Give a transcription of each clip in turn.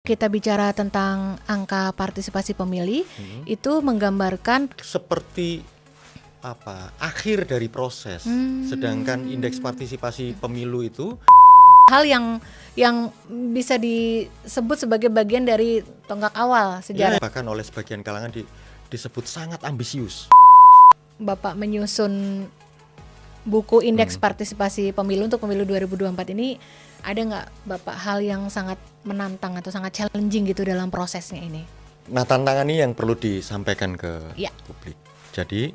kita bicara tentang angka partisipasi pemilih, itu menggambarkan seperti akhir dari proses. Sedangkan indeks partisipasi pemilu itu hal yang bisa disebut sebagai bagian dari tonggak awal sejarah. Bahkan oleh sebagian kalangan disebut sangat ambisius. Bapak menyusun buku indeks partisipasi pemilu untuk pemilu 2024 ini, ada nggak Bapak hal yang sangat menantang atau sangat challenging gitu dalam prosesnya ini? Nah, tantangan ini yang perlu disampaikan ke publik. Jadi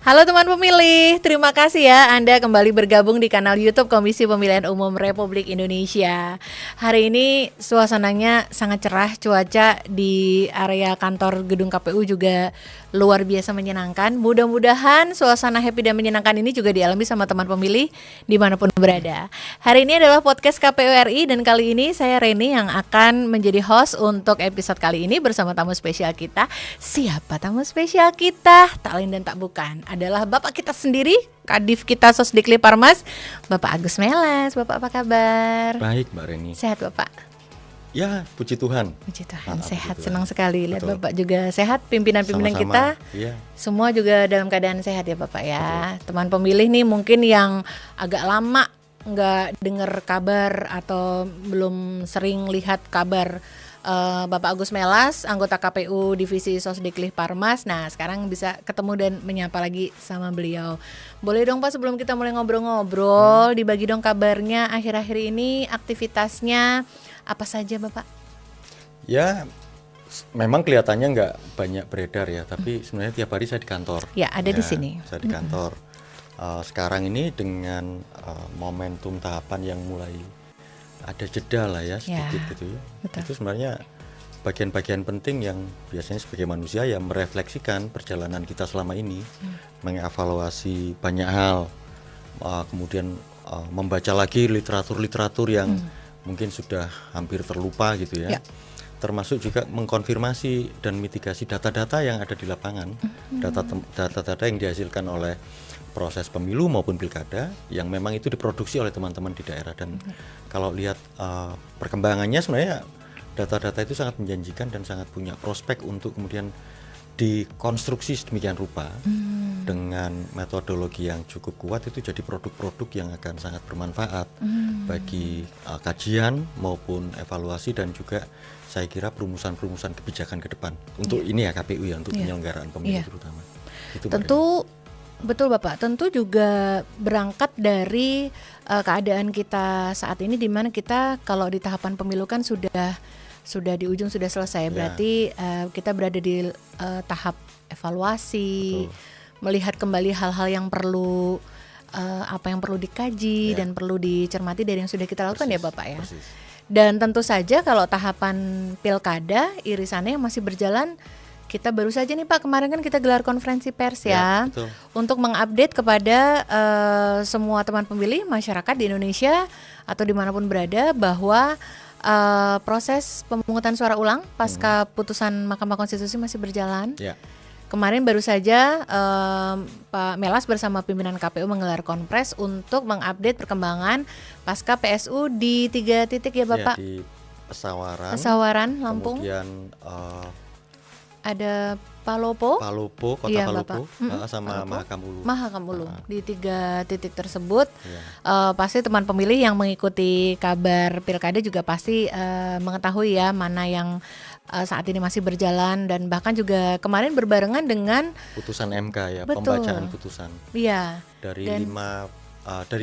Halo teman pemilih, terima kasih ya Anda kembali bergabung di kanal YouTube Komisi Pemilihan Umum Republik Indonesia. Hari ini suasananya sangat cerah, cuaca di area kantor gedung KPU juga luar biasa menyenangkan. Mudah-mudahan suasana happy dan menyenangkan ini juga dialami sama teman pemilih dimanapun berada. Hari ini adalah podcast KPU RI dan kali ini saya Reni yang akan menjadi host untuk episode kali ini bersama tamu spesial kita. Siapa tamu spesial kita? Tak lain dan tak bukan, adalah Bapak kita sendiri, Kadif kita Sosdikli Parmas, Bapak Agus Melas. Bapak apa kabar? Baik Mbak Reni. Sehat Bapak? Ya, puji Tuhan. Puji Tuhan, sehat. Senang sekali lihat Betul. Bapak juga sehat. Pimpinan-pimpinan kita semua juga dalam keadaan sehat ya Bapak ya. Betul. Teman pemilih nih mungkin yang agak lama nggak dengar kabar atau belum sering lihat kabar Bapak Agus Melas, anggota KPU Divisi Sosdikli Parmas. Nah, sekarang bisa ketemu dan menyapa lagi sama beliau. Boleh dong Pak, sebelum kita mulai ngobrol-ngobrol, dibagi dong kabarnya akhir-akhir ini, aktivitasnya apa saja Bapak? Ya, memang kelihatannya nggak banyak beredar ya, tapi sebenarnya tiap hari saya di kantor. Ya, ada di sini. Saya di kantor. Sekarang ini dengan momentum tahapan yang mulai ada jeda lah ya sedikit gitu ya. Betul. Itu sebenarnya bagian-bagian penting yang biasanya sebagai manusia ya merefleksikan perjalanan kita selama ini, mengevaluasi banyak hal, kemudian membaca lagi literatur-literatur yang mungkin sudah hampir terlupa gitu ya. Termasuk juga mengkonfirmasi dan mitigasi data-data yang ada di lapangan, data-data yang dihasilkan oleh proses pemilu maupun pilkada yang memang itu diproduksi oleh teman-teman di daerah. Dan kalau lihat perkembangannya sebenarnya data-data itu sangat menjanjikan dan sangat punya prospek untuk kemudian dikonstruksi sedemikian rupa dengan metodologi yang cukup kuat, itu jadi produk-produk yang akan sangat bermanfaat bagi kajian maupun evaluasi dan juga saya kira perumusan-perumusan kebijakan ke depan untuk ini ya KPU ya, untuk penyelenggaraan pemilu terutama. Itu tentu betul Bapak, tentu juga berangkat dari keadaan kita saat ini di mana kita kalau di tahapan pemilu kan sudah di ujung, sudah selesai. Berarti kita berada di tahap evaluasi, melihat kembali hal-hal yang perlu apa yang perlu dikaji dan perlu dicermati dari yang sudah kita lakukan ya Bapak ya. Dan tentu saja kalau tahapan pilkada irisannya yang masih berjalan, kita baru saja nih Pak, kemarin kan kita gelar konferensi pers ya untuk mengupdate kepada semua teman pemilih masyarakat di Indonesia atau dimanapun berada bahwa proses pemungutan suara ulang pasca putusan Mahkamah Konstitusi masih berjalan. Kemarin baru saja Pak Melas bersama pimpinan KPU menggelar konpres untuk mengupdate perkembangan pasca PSU di 3 titik ya Bapak. Di Pesawaran, Lampung. Kemudian ada Palopo, Kota Palopo, sama Mahakam Ulu. Di 3 titik tersebut, pasti teman pemilih yang mengikuti kabar pilkada juga pasti mengetahui ya mana yang saat ini masih berjalan, dan bahkan juga kemarin berbarengan dengan putusan MK ya, pembacaan putusan. Iya. Dari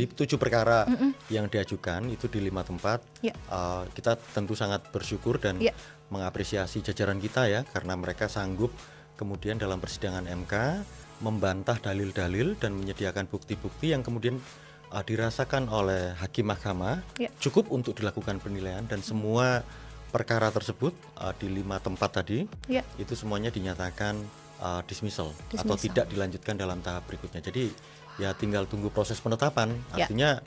7 perkara yang diajukan itu di 5 tempat, kita tentu sangat bersyukur dan mengapresiasi jajaran kita ya, karena mereka sanggup kemudian dalam persidangan MK membantah dalil-dalil dan menyediakan bukti-bukti yang kemudian dirasakan oleh hakim mahkamah cukup untuk dilakukan penilaian, dan semua perkara tersebut di 5 tempat tadi itu semuanya dinyatakan dismissal atau tidak dilanjutkan dalam tahap berikutnya. Jadi ya tinggal tunggu proses penetapan. Artinya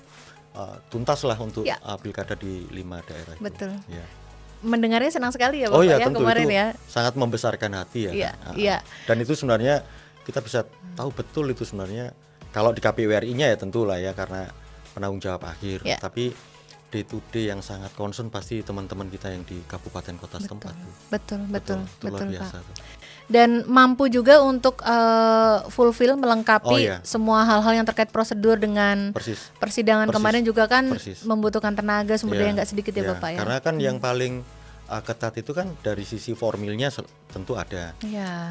tuntaslah untuk pilkada di 5 daerah itu. Betul. Ya. Mendengarnya senang sekali ya Bapak ya tentu, kemarin itu ya. sangat membesarkan hati ya. Iya. Dan itu sebenarnya kita bisa tahu betul itu sebenarnya kalau di KPU RI-nya ya tentulah ya karena penanggung jawab akhir. Tapi day to day yang sangat concern pasti teman-teman kita yang di kabupaten kota setempat. Betul luar biasa Pak. Dan mampu juga untuk fulfill melengkapi semua hal-hal yang terkait prosedur dengan persidangan kemarin juga kan membutuhkan tenaga sumber daya nggak sedikit ya Bapak ya. Karena kan yang paling ketat itu kan dari sisi formilnya tentu ada.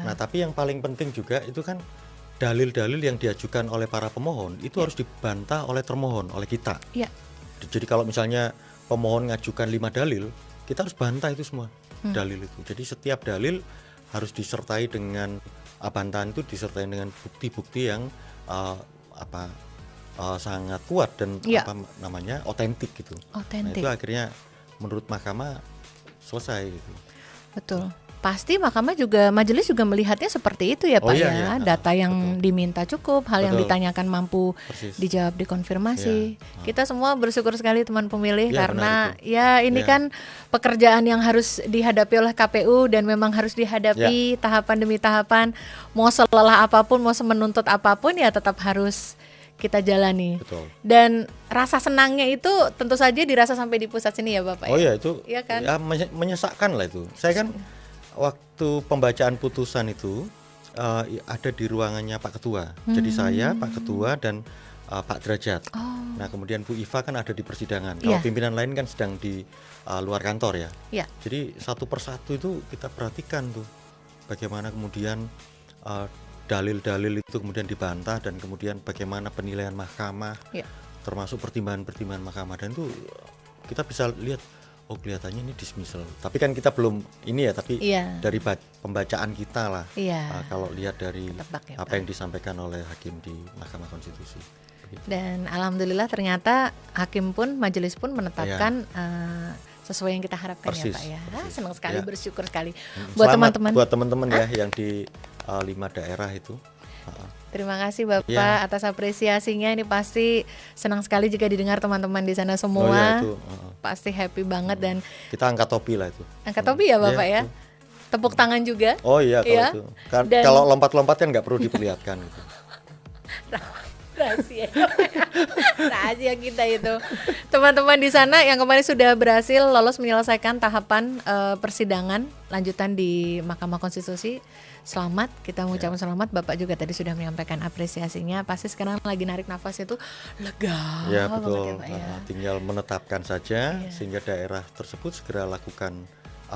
Nah tapi yang paling penting juga itu kan dalil-dalil yang diajukan oleh para pemohon itu harus dibantah oleh termohon, oleh kita. Jadi kalau misalnya pemohon ngajukan 5 dalil, kita harus bantah itu semua dalil itu. Jadi setiap dalil harus disertai dengan bantahan itu disertai dengan bukti-bukti yang sangat kuat dan otentik gitu. Nah itu akhirnya menurut mahkamah selesai gitu. Betul. Pasti mahkamah juga, majelis juga melihatnya seperti itu ya Pak data yang diminta cukup, hal yang ditanyakan mampu dijawab, dikonfirmasi. Kita semua bersyukur sekali teman pemilih karena ini kan pekerjaan yang harus dihadapi oleh KPU dan memang harus dihadapi tahapan demi tahapan. Mau selelah apapun, mau semenuntut apapun ya tetap harus kita jalani. Dan rasa senangnya itu tentu saja dirasa sampai di pusat sini ya Bapak. Itu kan? Menyesakkan lah itu. Saya kan waktu pembacaan putusan itu ada di ruangannya Pak Ketua. Jadi saya, Pak Ketua dan Pak Derajat. Nah kemudian Bu Iva kan ada di persidangan. Kalau pimpinan lain kan sedang di luar kantor ya. Jadi satu persatu itu kita perhatikan tuh bagaimana kemudian dalil-dalil itu kemudian dibantah dan kemudian bagaimana penilaian mahkamah, termasuk pertimbangan-pertimbangan mahkamah, dan itu kita bisa lihat kelihatannya ini dismissal. Tapi kan kita belum ini ya, tapi dari pembacaan kita lah. Kalau lihat dari apa yang disampaikan oleh hakim di Mahkamah Konstitusi. Begitu. Dan alhamdulillah ternyata hakim pun, majelis pun menetapkan sesuai yang kita harapkan ya Pak ya. Senang sekali, bersyukur sekali. Buat teman-teman ya yang di 5 daerah itu. Terima kasih Bapak atas apresiasinya. Ini pasti senang sekali jika didengar teman-teman di sana semua. Pasti happy banget dan kita angkat topi lah itu. Angkat topi ya Bapak ya. Tepuk tangan juga. Kalau itu. Kalau lompat-lompat kan nggak perlu diperlihatkan gitu. Rahasia kita itu. Teman-teman di sana yang kemarin sudah berhasil lolos menyelesaikan tahapan persidangan lanjutan di Mahkamah Konstitusi, selamat, kita mengucapkan selamat. Bapak juga tadi sudah menyampaikan apresiasinya. Pasti sekarang lagi narik nafas itu lega. Ya betul. Tinggal menetapkan saja sehingga daerah tersebut segera lakukan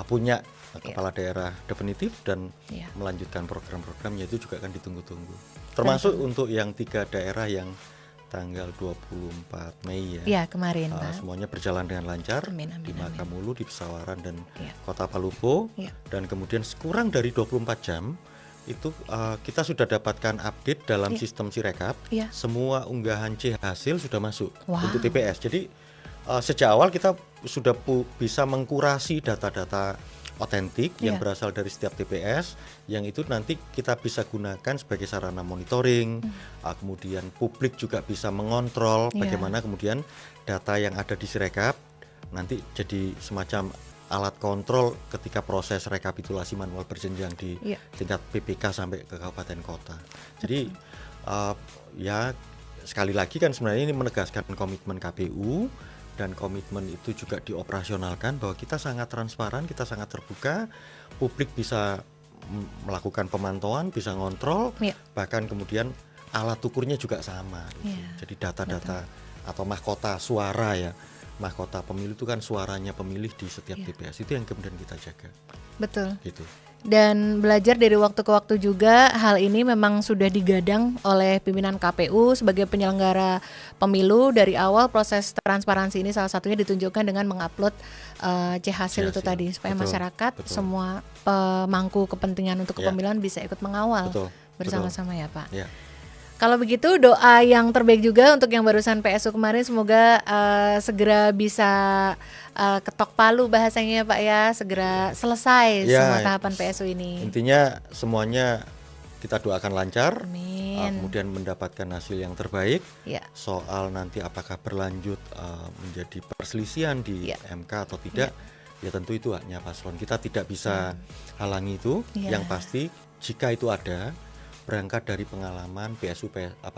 punya kepala daerah definitif dan melanjutkan program-programnya. Itu juga akan ditunggu-tunggu. Termasuk untuk yang 3 daerah yang tanggal 24 Mei ya kemarin semuanya berjalan dengan lancar. Di Makamulu, di Pesawaran dan Kota Palupo. Dan kemudian kurang dari 24 jam itu kita sudah dapatkan update dalam sistem Sirekap. Semua unggahan C hasil sudah masuk untuk TPS. Jadi sejak awal kita sudah bisa mengkurasi data-data otentik yang berasal dari setiap TPS, yang itu nanti kita bisa gunakan sebagai sarana monitoring. Kemudian publik juga bisa mengontrol bagaimana kemudian data yang ada di Sirekap nanti jadi semacam alat kontrol ketika proses rekapitulasi manual berjenjang di tingkat PPK sampai ke kabupaten kota. Jadi sekali lagi kan sebenarnya ini menegaskan komitmen KPU. Dan komitmen itu juga dioperasionalkan bahwa kita sangat transparan, kita sangat terbuka, publik bisa melakukan pemantauan, bisa ngontrol, bahkan kemudian alat ukurnya juga sama. Jadi data-data atau mahkota suara mahkota pemilu itu kan suaranya pemilih di setiap TPS, itu yang kemudian kita jaga. Betul. Gitu. Dan belajar dari waktu ke waktu juga, hal ini memang sudah digadang oleh pimpinan KPU sebagai penyelenggara pemilu. Dari awal proses transparansi ini salah satunya ditunjukkan dengan mengupload C hasil itu tadi, supaya masyarakat semua pemangku kepentingan untuk kepemiluan bisa ikut mengawal bersama-sama ya Pak. Kalau begitu doa yang terbaik juga untuk yang barusan PSU kemarin, semoga segera bisa ketok palu bahasanya Pak ya, segera selesai semua tahapan PSU ini. Intinya semuanya kita doakan lancar, Amin. kemudian mendapatkan hasil yang terbaik. Ya. Soal nanti apakah berlanjut menjadi perselisihan di MK atau tidak, ya tentu itu haknya paslon. Kita tidak bisa halangi itu. Yang pasti jika itu ada, berangkat dari pengalaman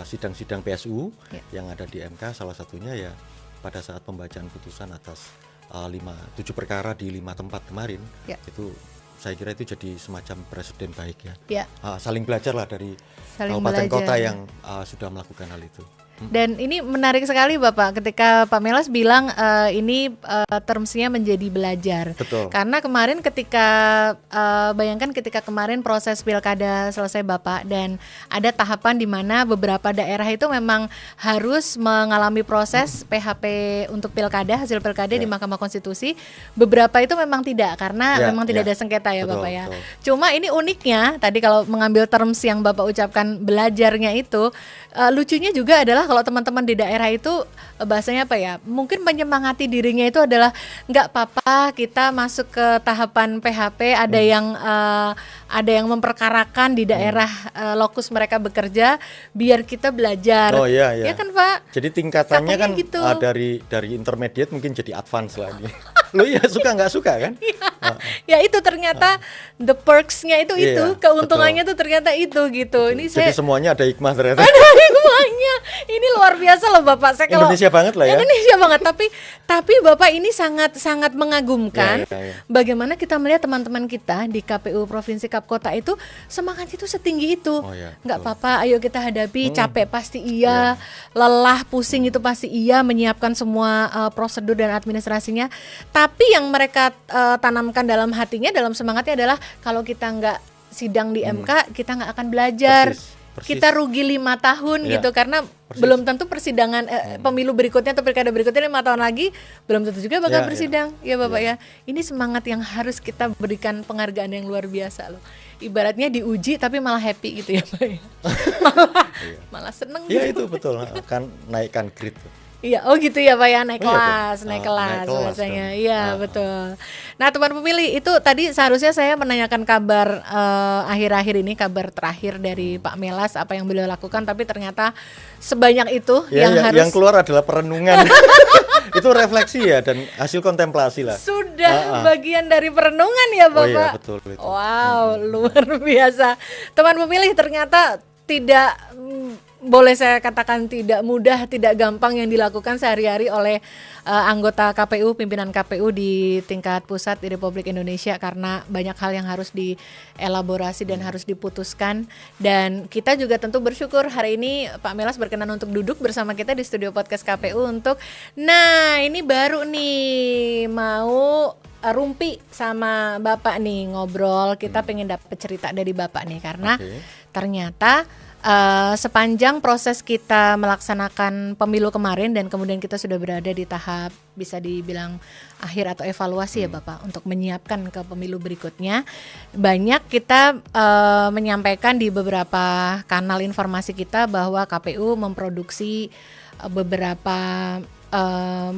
sidang-sidang PSU yang ada di MK, salah satunya ya pada saat pembacaan putusan atas 7 perkara di 5 tempat kemarin, itu saya kira itu jadi semacam presiden baik ya. Saling belajar lah dari kabupaten kota yang sudah melakukan hal itu. Dan ini menarik sekali Bapak ketika Pak Melas bilang ini termsnya menjadi belajar. Betul. Karena kemarin ketika bayangkan ketika kemarin proses pilkada selesai Bapak, dan ada tahapan di mana beberapa daerah itu memang harus mengalami proses PHP untuk pilkada, hasil pilkada di Mahkamah Konstitusi. Beberapa itu memang tidak, karena memang tidak ada sengketa ya betul, Bapak ya. Betul. Cuma ini uniknya tadi kalau mengambil terms yang Bapak ucapkan belajarnya itu, lucunya juga adalah kalau teman-teman di daerah itu bahasanya apa ya, mungkin menyemangati dirinya itu adalah nggak apa-apa kita masuk ke tahapan PHP, ada yang memperkarakan di daerah lokus mereka bekerja biar kita belajar. Oh iya. Ya kan Pak? Jadi tingkatannya katanya kan gitu. dari intermediate mungkin jadi advance lagi. Lo ya suka nggak suka kan? Ya itu ternyata the perks-nya itu keuntungannya tuh ternyata itu gitu. Ini jadi semuanya ada hikmah ternyata. Ada hikmahnya. Ini luar biasa loh Bapak. Saya Indonesia banget lah ya. Indonesia banget, tapi Bapak ini sangat mengagumkan bagaimana kita melihat teman-teman kita di KPU Provinsi Kota itu semangatnya itu setinggi itu. Nggak apa-apa, ayo kita hadapi. Capek pasti lelah, pusing itu pasti menyiapkan semua prosedur dan administrasinya. Tapi yang mereka tanamkan dalam hatinya, dalam semangatnya adalah kalau kita nggak sidang di MK, kita nggak akan belajar. Persis. Kita rugi 5 tahun gitu, karena belum tentu persidangan pemilu berikutnya atau pilkada berikutnya 5 tahun lagi belum tentu juga bakal bersidang ya Bapak ya. Ini semangat yang harus kita berikan penghargaan yang luar biasa loh. Ibaratnya diuji tapi malah happy gitu ya Pak ya. malah seneng gitu. Iya itu betul, kan naikkan grade. Iya, oh gitu ya Pak ya, naik kelas biasanya. Iya, betul. Nah, teman pemilih, itu tadi seharusnya saya menanyakan kabar akhir-akhir ini, kabar terakhir dari Pak Melas, apa yang beliau lakukan, tapi ternyata sebanyak itu yang keluar adalah perenungan. Itu refleksi ya dan hasil kontemplasi lah. Sudah bagian dari perenungan ya Bapak. Oh iya, betul. Wow, luar biasa. Teman pemilih, ternyata tidak boleh saya katakan tidak mudah, tidak gampang yang dilakukan sehari-hari oleh anggota KPU, pimpinan KPU di tingkat pusat di Republik Indonesia, karena banyak hal yang harus dielaborasi dan harus diputuskan. Dan kita juga tentu bersyukur hari ini Pak Melas berkenan untuk duduk bersama kita di studio podcast KPU untuk, nah ini baru nih mau rumpi sama Bapak nih ngobrol, kita pengen dapet cerita dari Bapak nih, karena ternyata sepanjang proses kita melaksanakan pemilu kemarin dan kemudian kita sudah berada di tahap bisa dibilang akhir atau evaluasi ya Bapak untuk menyiapkan ke pemilu berikutnya, banyak kita menyampaikan di beberapa kanal informasi kita bahwa KPU memproduksi beberapa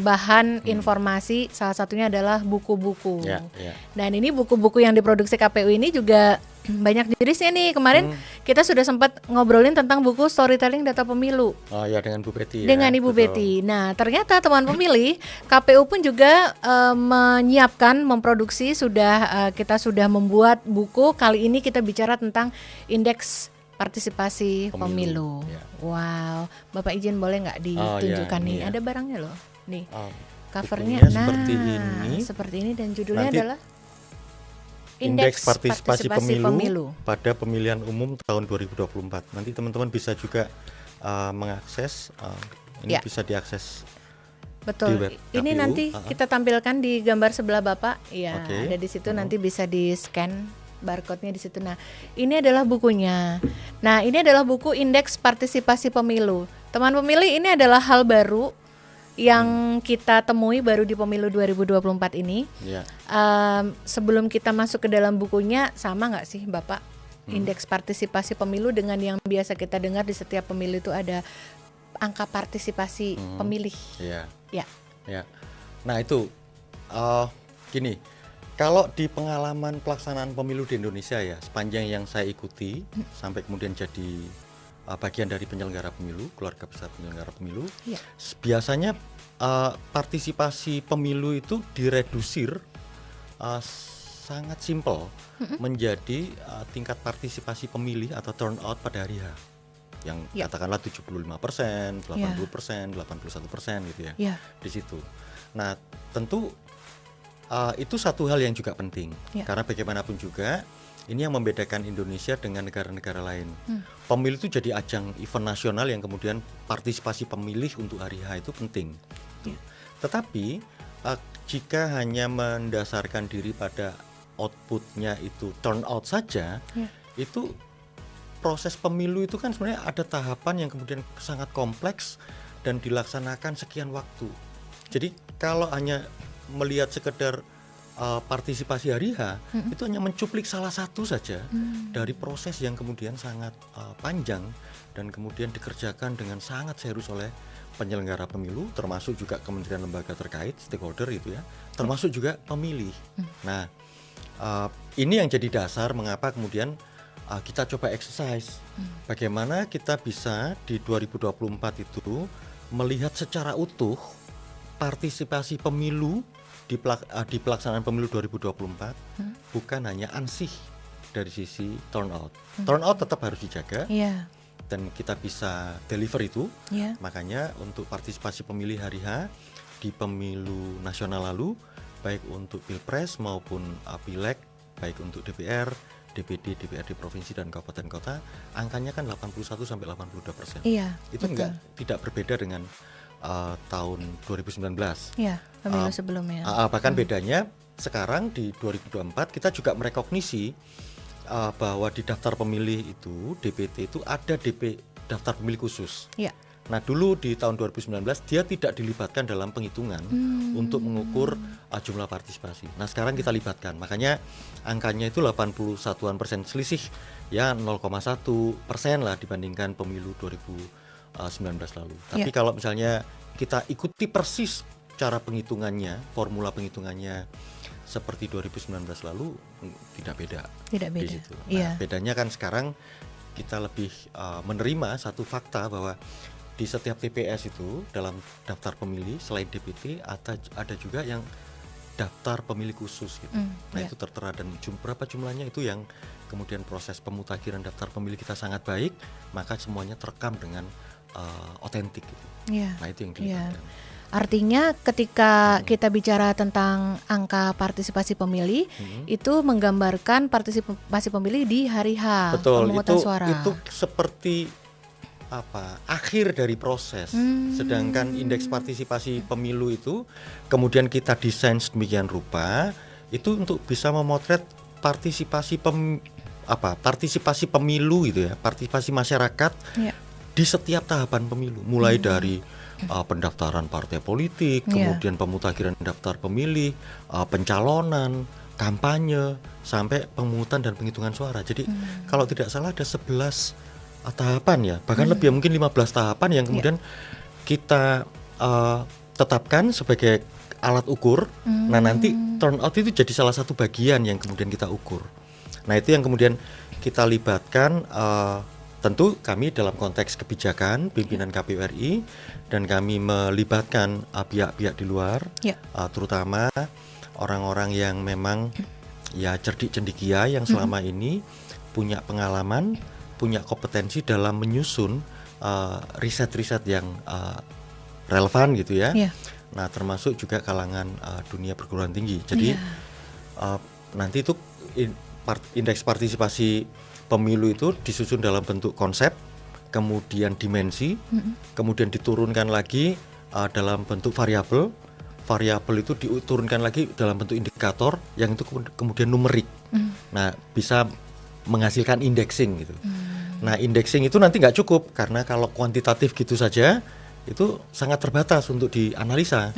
bahan informasi, salah satunya adalah buku-buku. Dan ini buku-buku yang diproduksi KPU ini juga banyak jenisnya nih. Kemarin kita sudah sempat ngobrolin tentang buku storytelling data pemilu. Oh ya, dengan Bu Betty. Dengan Ibu Betty. Nah, ternyata teman pemilih KPU pun juga menyiapkan, memproduksi, kita sudah membuat buku. Kali ini kita bicara tentang indeks partisipasi pemilu. Wow, Bapak izin boleh nggak ditunjukkan nih? Ada barangnya loh, nih covernya. Nah, seperti ini dan judulnya adalah Indeks Partisipasi Pemilu pada Pemilihan Umum tahun 2024. Nanti teman-teman bisa juga mengakses, ini bisa diakses. Betul. Ini nanti kita tampilkan di gambar sebelah Bapak. Ya, ada di situ, nanti bisa di-scan barcode-nya di situ. Nah, ini adalah bukunya. Nah, ini adalah buku Indeks Partisipasi Pemilu. Teman pemilih, ini adalah hal baru yang kita temui baru di pemilu 2024 ini. Sebelum kita masuk ke dalam bukunya, sama nggak sih Bapak? Indeks Partisipasi Pemilu dengan yang biasa kita dengar di setiap pemilu itu ada angka partisipasi pemilih. Nah itu gini. Kalau di pengalaman pelaksanaan pemilu di Indonesia ya, sepanjang yang saya ikuti sampai kemudian jadi bagian dari penyelenggara pemilu, keluarga besar penyelenggara pemilu, Ya. biasanya partisipasi pemilu itu diredusir sangat simpel menjadi tingkat partisipasi pemilih atau turnout pada hari H yang katakanlah 75%, 80%, 81% gitu ya. Di situ. Nah, tentu itu satu hal yang juga penting karena bagaimanapun juga ini yang membedakan Indonesia dengan negara-negara lain. Pemilu itu jadi ajang event nasional yang kemudian partisipasi pemilih untuk hari H itu penting. Tetapi jika hanya mendasarkan diri pada outputnya itu turnout saja, itu proses pemilu itu kan sebenarnya ada tahapan yang kemudian sangat kompleks dan dilaksanakan sekian waktu. Jadi kalau hanya melihat sekedar partisipasi hari H, itu hanya mencuplik salah satu saja dari proses yang kemudian sangat panjang dan kemudian dikerjakan dengan sangat serius oleh penyelenggara pemilu, termasuk juga kementerian lembaga terkait, stakeholder itu ya, termasuk juga pemilih. Nah, ini yang jadi dasar mengapa kemudian kita coba exercise bagaimana kita bisa di 2024 itu melihat secara utuh partisipasi pemilu di pelaksanaan pemilu 2024 bukan hanya ansih dari sisi turnout. Turnout tetap harus dijaga dan kita bisa deliver itu. Makanya untuk partisipasi pemilih hari H di pemilu nasional lalu, baik untuk Pilpres maupun Pileg, baik untuk DPR, DPD, DPRD provinsi dan kabupaten kota, angkanya kan 81-82%. Itu tidak berbeda dengan tahun 2019. Pemilu sebelumnya. Bahkan bedanya sekarang di 2024 kita juga merekognisi bahwa di daftar pemilih itu DPT itu ada daftar pemilih khusus. Nah dulu di tahun 2019 dia tidak dilibatkan dalam penghitungan untuk mengukur jumlah partisipasi. Nah sekarang kita libatkan, makanya angkanya itu 81% selisih ya 0,1% lah dibandingkan pemilu 2019 lalu. Tapi kalau misalnya kita ikuti persis cara penghitungannya, formula penghitungannya seperti 2019 lalu tidak beda. Di situ. Nah, bedanya kan sekarang kita lebih menerima satu fakta bahwa di setiap TPS itu dalam daftar pemilih selain DPT ada juga yang daftar pemilih khusus gitu. Nah itu tertera dan berapa jumlahnya itu yang kemudian proses pemutakhiran daftar pemilih kita sangat baik, maka semuanya terekam dengan otentik gitu. Nah itu yang dilibatkan. Artinya ketika kita bicara tentang angka partisipasi pemilih, itu menggambarkan partisipasi pemilih di hari H. Betul, itu seperti akhir dari proses. Sedangkan indeks partisipasi pemilu itu kemudian kita desain sedemikian rupa itu untuk bisa memotret partisipasi partisipasi pemilu gitu ya, partisipasi masyarakat di setiap tahapan pemilu, mulai dari pendaftaran partai politik, kemudian pemutakhiran daftar pemilih, pencalonan, kampanye, sampai pemungutan dan penghitungan suara. Jadi kalau tidak salah ada 11 tahapan ya, bahkan lebih mungkin 15 tahapan yang kemudian kita tetapkan sebagai alat ukur. Nah nanti turnout itu jadi salah satu bagian yang kemudian kita ukur. Nah itu yang kemudian kita libatkan tentu kami dalam konteks kebijakan pimpinan KPU RI dan kami melibatkan pihak-pihak di luar, terutama orang-orang yang memang ya cerdik cendekia yang selama ini punya pengalaman, punya kompetensi dalam menyusun riset-riset yang relevan gitu ya. Nah termasuk juga kalangan dunia perguruan tinggi. Jadi nanti itu indeks partisipasi pemilu itu disusun dalam bentuk konsep, kemudian dimensi, kemudian diturunkan lagi dalam bentuk variabel. Variabel itu diturunkan lagi dalam bentuk indikator yang itu kemudian numerik. Nah bisa menghasilkan indexing gitu. Nah indexing itu nanti nggak cukup karena kalau kuantitatif gitu saja itu sangat terbatas untuk dianalisa.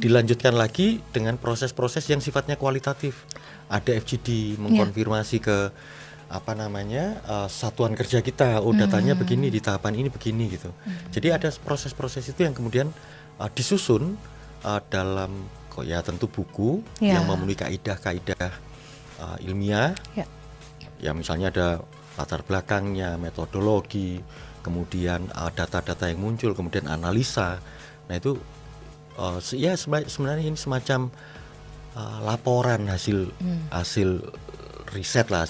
Dilanjutkan lagi dengan proses-proses yang sifatnya kualitatif. Ada FGD mengkonfirmasi ke satuan kerja kita, datanya begini di tahapan ini begini gitu. Jadi ada proses-proses itu yang kemudian disusun dalam kok ya, tentu buku Ya. yang memenuhi kaidah-kaidah ilmiah. Ya. Ya misalnya ada latar belakangnya, metodologi, kemudian data-data yang muncul, kemudian analisa. Nah itu ya sebenarnya ini semacam laporan hasil riset lah,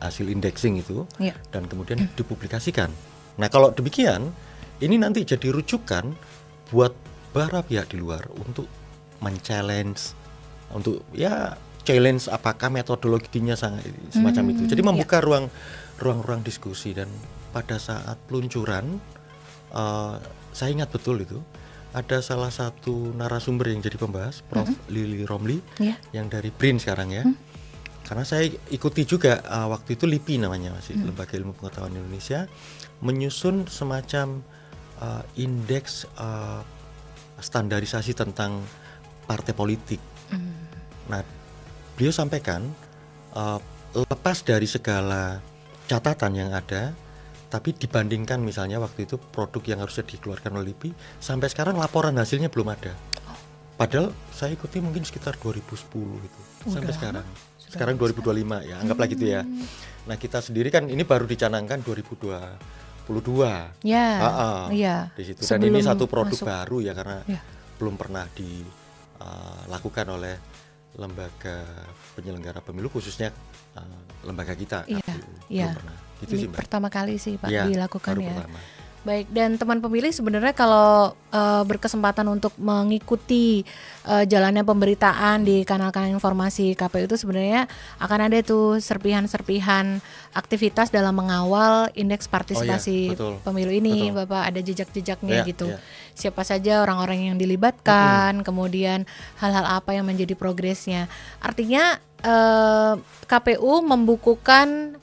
hasil indexing itu, Ya. dan kemudian dipublikasikan. Nah kalau demikian, ini nanti jadi rujukan buat para pihak di luar untuk men-challenge, untuk ya challenge apakah metodologinya semacam itu. Jadi membuka ruang diskusi. Dan pada saat peluncuran, saya ingat betul itu ada salah satu narasumber yang jadi pembahas, Prof. Lily Romli, yang dari BRIN sekarang ya. Karena saya ikuti juga waktu itu LIPI namanya, masih Lembaga Ilmu Pengetahuan Indonesia, menyusun semacam indeks standarisasi tentang partai politik. Nah, beliau sampaikan lepas dari segala catatan yang ada, tapi dibandingkan misalnya waktu itu produk yang harusnya dikeluarkan oleh LIPI, sampai sekarang laporan hasilnya belum ada. Padahal saya ikuti mungkin sekitar 2010 gitu. Sampai sekarang. Sekarang 2025 ya, anggaplah gitu ya. Nah, kita sendiri kan ini baru dicanangkan 2022. Ya. Di situ. Dan ini satu produk baru ya, karena belum pernah dilakukan oleh lembaga penyelenggara pemilu, khususnya lembaga kita. Belum pernah. Gitu ini sih, Mbak. pertama kali sih Pak dilakukan baru ya. Pertama. Baik, dan teman pemilih sebenarnya kalau berkesempatan untuk mengikuti jalannya pemberitaan di kanal-kanal informasi KPU itu sebenarnya akan ada tuh serpihan-serpihan aktivitas dalam mengawal indeks partisipasi pemilu ini. Bapak ada jejak-jejaknya gitu. Siapa saja orang-orang yang dilibatkan, kemudian hal-hal apa yang menjadi progresnya. Artinya KPU membukukan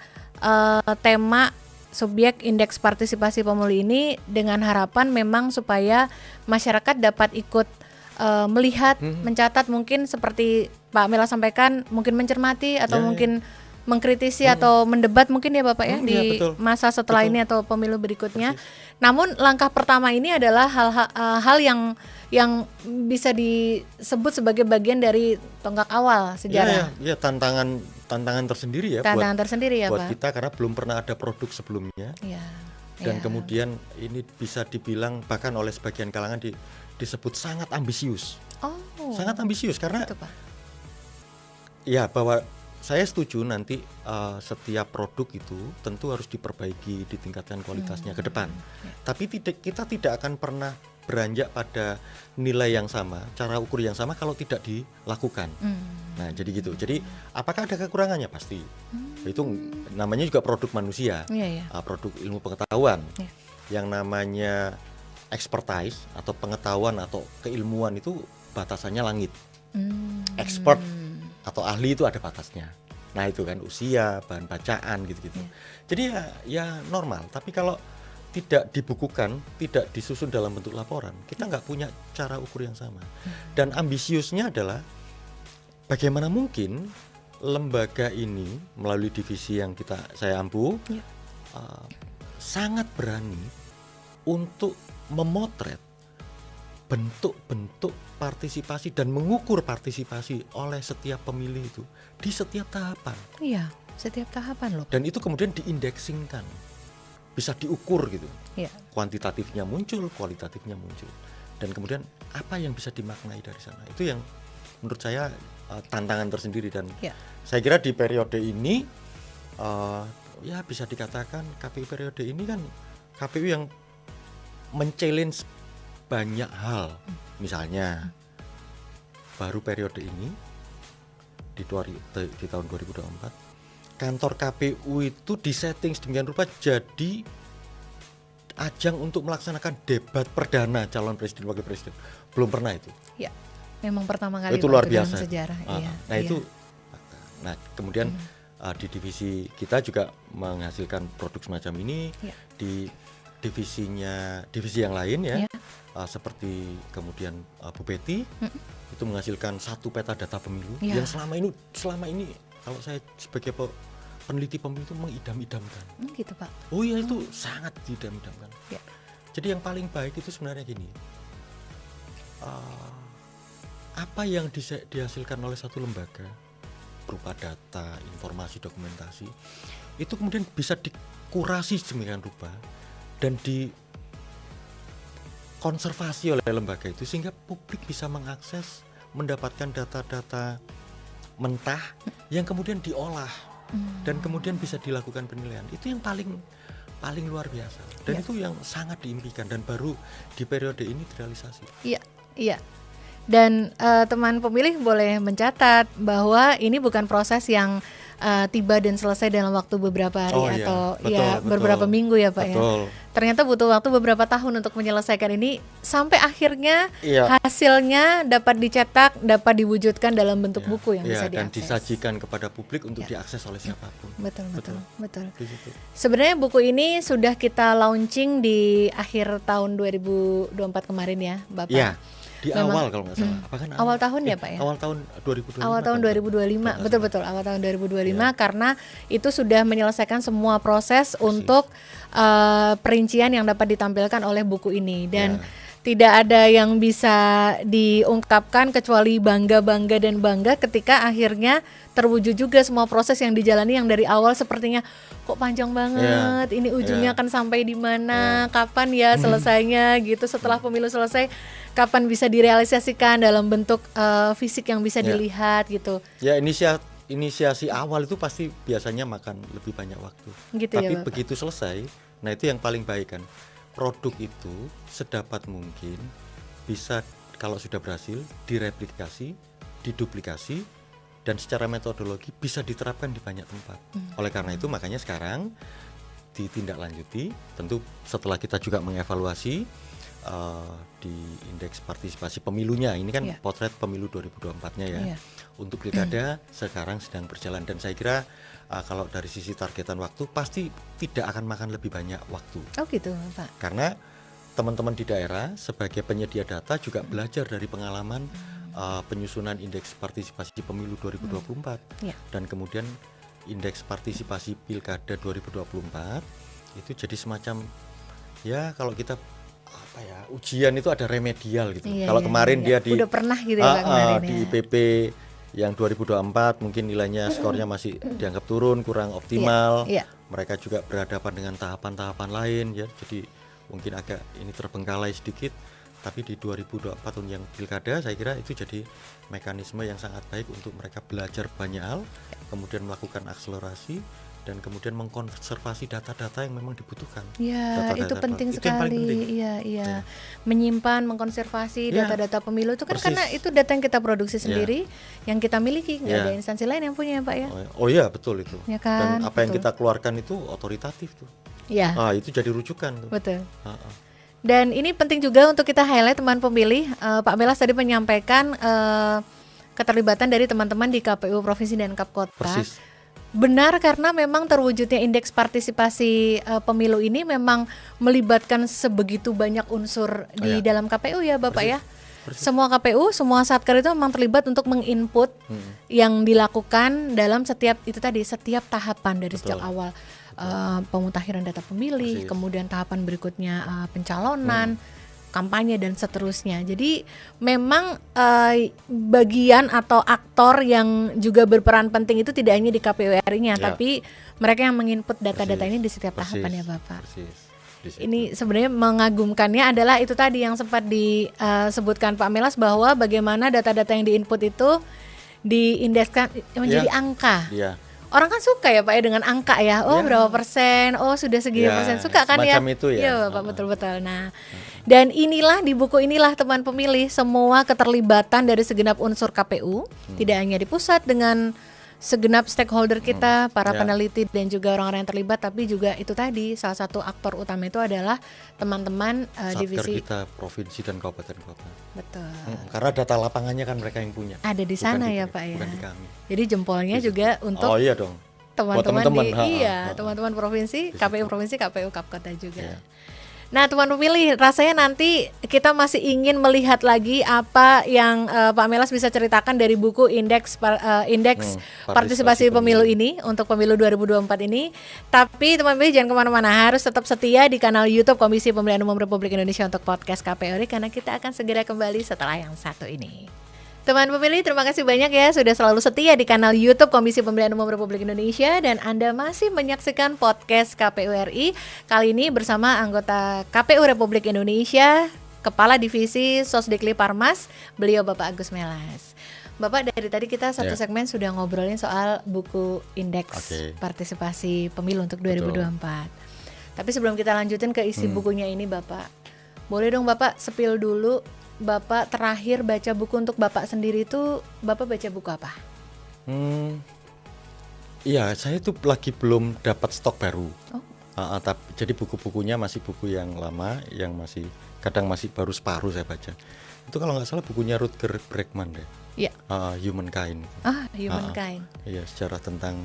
tema subjek indeks partisipasi pemilu ini dengan harapan memang supaya masyarakat dapat ikut melihat, mencatat, mungkin seperti Pak Mela sampaikan, mungkin mencermati atau mungkin mengkritisi atau mendebat mungkin ya Bapak ya di masa setelah ini atau pemilu berikutnya. Namun langkah pertama ini adalah hal yang bisa disebut sebagai bagian dari tonggak awal sejarah. Iya, tantangan tersendiri ya, buat kita, karena belum pernah ada produk sebelumnya. Dan kemudian ini bisa dibilang bahkan oleh sebagian kalangan disebut sangat ambisius. Sangat ambisius karena itu, Pak. Ya, bahwa saya setuju nanti setiap produk itu tentu harus diperbaiki, ditingkatkan kualitasnya ke depan. Tapi kita tidak akan pernah beranjak pada nilai yang sama, cara ukur yang sama kalau tidak dilakukan. Nah, jadi gitu. Jadi apakah ada kekurangannya? Pasti. Itu namanya juga produk manusia, produk ilmu pengetahuan. Yang namanya expertise atau pengetahuan atau keilmuan itu batasannya langit. Expert atau ahli itu ada batasnya. Nah, itu kan usia, bahan bacaan gitu-gitu. Jadi ya normal. Tapi kalau tidak dibukukan, tidak disusun dalam bentuk laporan, kita nggak punya cara ukur yang sama. Dan ambisiusnya adalah bagaimana mungkin lembaga ini melalui divisi yang saya ampu sangat berani untuk memotret bentuk-bentuk partisipasi dan mengukur partisipasi oleh setiap pemilih itu di setiap tahapan. Iya, setiap tahapan loh. Dan itu kemudian diindeksingkan. Bisa diukur gitu, kuantitatifnya muncul, kualitatifnya muncul, dan kemudian apa yang bisa dimaknai dari sana, itu yang menurut saya tantangan tersendiri. Dan saya kira di periode ini ya bisa dikatakan KPU periode ini kan KPU yang men-challenge banyak hal. Misalnya baru periode ini di tahun 2024 kantor KPU itu disetting sedemikian rupa jadi ajang untuk melaksanakan debat perdana calon presiden wakil presiden. Belum pernah itu. Ya, memang pertama kali itu luar biasa. Sejarah. Itu. Nah, kemudian di divisi kita juga menghasilkan produk semacam ini. Di divisi yang lain seperti kemudian Bu Betty itu menghasilkan satu peta data pemilu yang selama ini kalau saya sebagai peneliti pemilu itu mengidam-idamkan. Gitu, Pak. Oh iya, itu sangat diidam-idamkan. Jadi yang paling baik itu sebenarnya gini, apa yang dihasilkan oleh satu lembaga berupa data, informasi, dokumentasi itu kemudian bisa dikurasi sedemikian rupa dan dikonservasi oleh lembaga itu sehingga publik bisa mengakses, mendapatkan data-data mentah yang kemudian diolah dan kemudian bisa dilakukan penilaian. Itu yang paling luar biasa dan itu yang sangat diimpikan dan baru di periode ini direalisasi. Iya. Dan teman pemilih boleh mencatat bahwa ini bukan proses yang tiba dan selesai dalam waktu beberapa hari atau beberapa minggu ya Pak ya. Ternyata butuh waktu beberapa tahun untuk menyelesaikan ini sampai akhirnya hasilnya dapat dicetak, dapat diwujudkan dalam bentuk buku yang bisa diakses dan disajikan kepada publik untuk diakses oleh siapapun. Betul. Sebenarnya buku ini sudah kita launching di akhir tahun 2024 kemarin ya Bapak. Iya. Di memang, awal kalau nggak salah. Awal tahun ya Pak ya? Awal tahun 2025. Awal tahun 2025, betul. Awal tahun 2025 karena itu sudah menyelesaikan semua proses untuk perincian yang dapat ditampilkan oleh buku ini dan tidak ada yang bisa diungkapkan kecuali bangga ketika akhirnya terwujud juga semua proses yang dijalani yang dari awal sepertinya kok panjang banget, ini ujungnya akan sampai di mana, kapan ya selesainya gitu, setelah pemilu selesai kapan bisa direalisasikan dalam bentuk fisik yang bisa dilihat gitu. Ya inisiasi awal itu pasti biasanya makan lebih banyak waktu. Gitu. Tapi ya, begitu selesai, nah itu yang paling baik kan. Produk itu sedapat mungkin bisa kalau sudah berhasil direplikasi, diduplikasi dan secara metodologi bisa diterapkan di banyak tempat. Oleh karena itu makanya sekarang ditindaklanjuti, tentu setelah kita juga mengevaluasi di indeks partisipasi pemilunya, ini kan potret pemilu 2024-nya ya. Untuk pilkada sekarang sedang berjalan dan saya kira kalau dari sisi targetan waktu pasti tidak akan makan lebih banyak waktu. Oh gitu Pak. Karena teman-teman di daerah sebagai penyedia data juga belajar dari pengalaman penyusunan indeks partisipasi pemilu 2024 dan kemudian indeks partisipasi pilkada 2024 itu jadi semacam kalau kita ujian itu ada remedial gitu. Kalau kemarin dia udah pernah gitu ya kemarin di IPP yang 2024 mungkin nilainya skornya masih dianggap turun, kurang optimal. Mereka juga berhadapan dengan tahapan-tahapan lain ya. Jadi mungkin agak ini terbengkalai sedikit. Tapi di 2024 tahun yang pilkada saya kira itu jadi mekanisme yang sangat baik untuk mereka belajar banyak hal, kemudian melakukan akselerasi dan kemudian mengkonservasi data-data yang memang dibutuhkan. Ya, itu penting sekali. Iya. Menyimpan, mengkonservasi data-data pemilu itu kan karena itu data yang kita produksi sendiri, yang kita miliki, nggak ada instansi lain yang punya ya Pak ya. Oh iya, betul itu. Ya kan? Dan apa yang kita keluarkan itu otoritatif tuh. Iya. Itu jadi rujukan tuh. Betul. Dan ini penting juga untuk kita highlight teman pemilih. Pak Melas tadi menyampaikan keterlibatan dari teman-teman di KPU Provinsi dan Kap Kota. Persis. Benar, karena memang terwujudnya indeks partisipasi pemilu ini memang melibatkan sebegitu banyak unsur di dalam KPU ya Bapak ya. Semua KPU, semua satker itu memang terlibat untuk menginput yang dilakukan dalam setiap tahapan dari sejak awal pemutakhiran data pemilih, kemudian tahapan berikutnya pencalonan, kampanye dan seterusnya. Jadi memang bagian atau aktor yang juga berperan penting itu tidak hanya di KPU RI-nya, tapi mereka yang menginput data-data ini di setiap tahapan ya Bapak. Ini sebenarnya mengagumkannya adalah itu tadi yang sempat disebutkan Pak Melas bahwa bagaimana data-data yang diinput itu diindekskan menjadi angka. Orang kan suka ya Pak ya dengan angka ya. Berapa persen? Sudah segini persen. Suka kan ya? Itu ya. Iya Bapak, betul-betul. Nah, dan inilah di buku inilah teman pemilih semua keterlibatan dari segenap unsur KPU, tidak hanya di pusat dengan segenap stakeholder kita, para peneliti dan juga orang-orang yang terlibat, tapi juga itu tadi salah satu aktor utama itu adalah teman-teman divisi kita provinsi dan kabupaten kota. Betul. Karena data lapangannya kan mereka yang punya. Ada di sana ya Pak ya. Bukan di kami. Jadi jempolnya juga untuk teman-teman teman-teman provinsi, KPU provinsi, KPU Kap Kota juga. Nah teman pemilih, rasanya nanti kita masih ingin melihat lagi apa yang Pak Melas bisa ceritakan dari buku indeks partisipasi pemilu ini untuk pemilu 2024 ini. Tapi teman pemilih jangan kemana-mana, harus tetap setia di kanal YouTube Komisi Pemilihan Umum Republik Indonesia untuk podcast KPU RI, karena kita akan segera kembali setelah yang satu ini. Teman pemilih, terima kasih banyak ya sudah selalu setia di kanal YouTube Komisi Pemilihan Umum Republik Indonesia, dan Anda masih menyaksikan podcast KPU RI. Kali ini bersama anggota KPU Republik Indonesia, Kepala Divisi Sosdikli Parmas, beliau Bapak Agus Melas. Bapak, dari tadi kita satu segmen sudah ngobrolin soal buku indeks partisipasi pemilu untuk 2024. Tapi sebelum kita lanjutin ke isi bukunya ini Bapak, boleh dong Bapak spill dulu, Bapak terakhir baca buku untuk Bapak sendiri itu, Bapak baca buku apa? Iya, saya tuh lagi belum dapat stok baru. Tapi jadi buku-bukunya masih buku yang lama, yang masih kadang masih baru separuh saya baca. Itu kalau nggak salah bukunya Rutger Bregman deh. Iya. Humankind. Humankind. Iya, sejarah tentang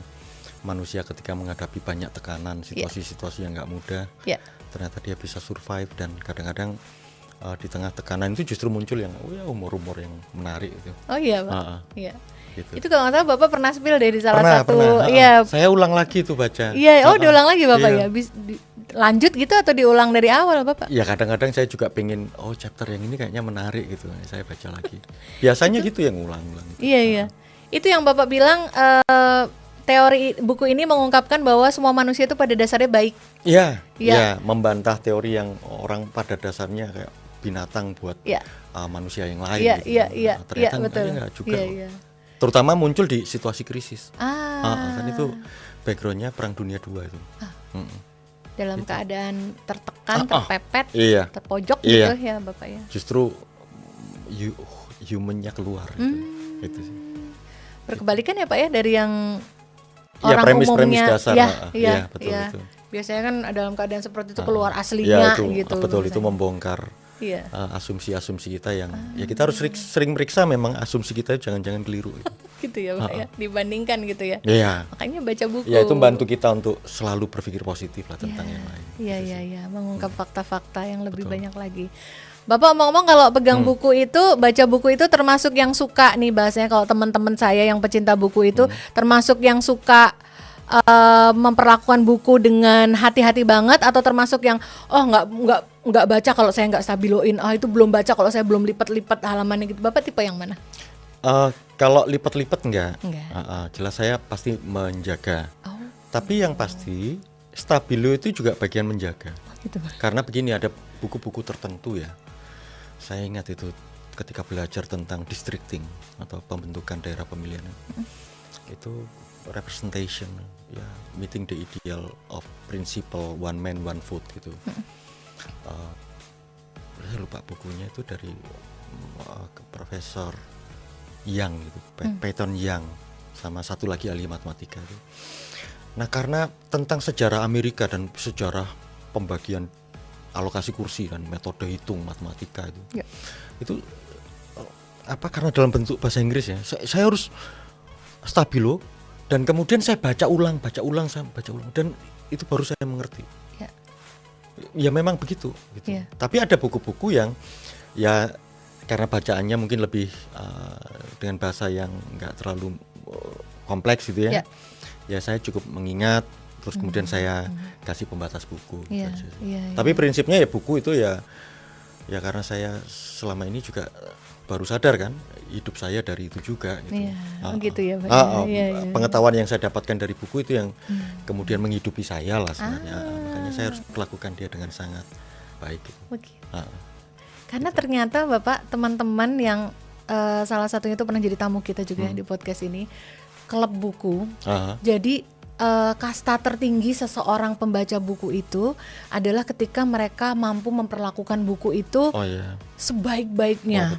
manusia ketika menghadapi banyak tekanan, situasi-situasi yang nggak mudah. Ternyata dia bisa survive, dan kadang-kadang di tengah tekanan itu justru muncul yang umur-umur yang menarik itu. Oh iya Pak. Iya. Gitu. Itu kalau nggak salah Bapak pernah spill dari salah satu. Iya. Saya ulang lagi tuh baca. Iya. Diulang lagi Bapak ya. Lanjut gitu atau diulang dari awal Bapak? Ya kadang-kadang saya juga pengen chapter yang ini kayaknya menarik gitu. Saya baca lagi. Biasanya gitu yang ulang-ulang. Gitu. Iya. Itu yang Bapak bilang. Teori buku ini mengungkapkan bahwa semua manusia itu pada dasarnya baik. Iya, membantah teori yang orang pada dasarnya kayak binatang buat manusia yang lain. Iya, ternyata enggak juga. Iya. Terutama muncul di situasi krisis. Kan itu backgroundnya Perang Dunia II itu. Dalam keadaan tertekan, terpepet, terpojok gitu ya Bapak ya. Justru humannya keluar. Gitu sih. Berkebalikan ya Pak ya dari yang orang premis-premis dasar. Betul. Biasanya kan dalam keadaan seperti itu keluar aslinya gitu. Betul, itu membongkar asumsi-asumsi kita yang kita harus sering meriksa memang asumsi kita jangan-jangan keliru gitu ya Pak ya, dibandingkan gitu ya. Makanya baca buku. Ya, itu membantu kita untuk selalu berpikir positif lah tentang yang lain. Iya, mengungkap fakta-fakta yang lebih banyak lagi. Bapak ngomong kalau pegang buku itu, baca buku itu termasuk yang suka nih bahasanya, kalau teman-teman saya yang pecinta buku itu termasuk yang suka memperlakukan buku dengan hati-hati banget, atau termasuk yang nggak baca kalau saya nggak stabiloin, itu belum baca kalau saya belum lipat-lipat halamannya gitu. Bapak tipe yang mana? Kalau lipat-lipat enggak. Jelas saya pasti menjaga. Tapi yang pasti stabilo itu juga bagian menjaga. Gitu. Karena begini, ada buku-buku tertentu ya. Saya ingat itu ketika belajar tentang districting atau pembentukan daerah pemilihan. Itu representation, ya, meeting the ideal of principle one man one vote gitu. Saya lupa bukunya itu dari Profesor Yang gitu, Peyton Yang, sama satu lagi ahli matematika itu. Nah, karena tentang sejarah Amerika dan sejarah pembagian alokasi kursi dan metode hitung matematika itu karena dalam bentuk bahasa Inggris ya, saya harus stabilo, dan kemudian saya baca ulang dan itu baru saya mengerti. Ya memang begitu gitu. Tapi ada buku-buku yang ya karena bacaannya mungkin lebih dengan bahasa yang nggak terlalu kompleks gitu ya. Ya saya cukup mengingat, terus kemudian saya kasih pembatas buku. Tapi prinsipnya ya buku itu ya karena saya selama ini juga baru sadar kan hidup saya dari itu juga gitu. Gitu ya Pak. Pengetahuan yang saya dapatkan dari buku itu yang kemudian menghidupi saya lah sebenarnya. Makanya saya harus melakukan dia dengan sangat baik gitu. Karena ternyata Bapak, teman-teman yang salah satunya itu pernah jadi tamu kita juga di podcast ini, klub buku. Jadi kasta tertinggi seseorang pembaca buku itu adalah ketika mereka mampu memperlakukan buku itu sebaik-baiknya.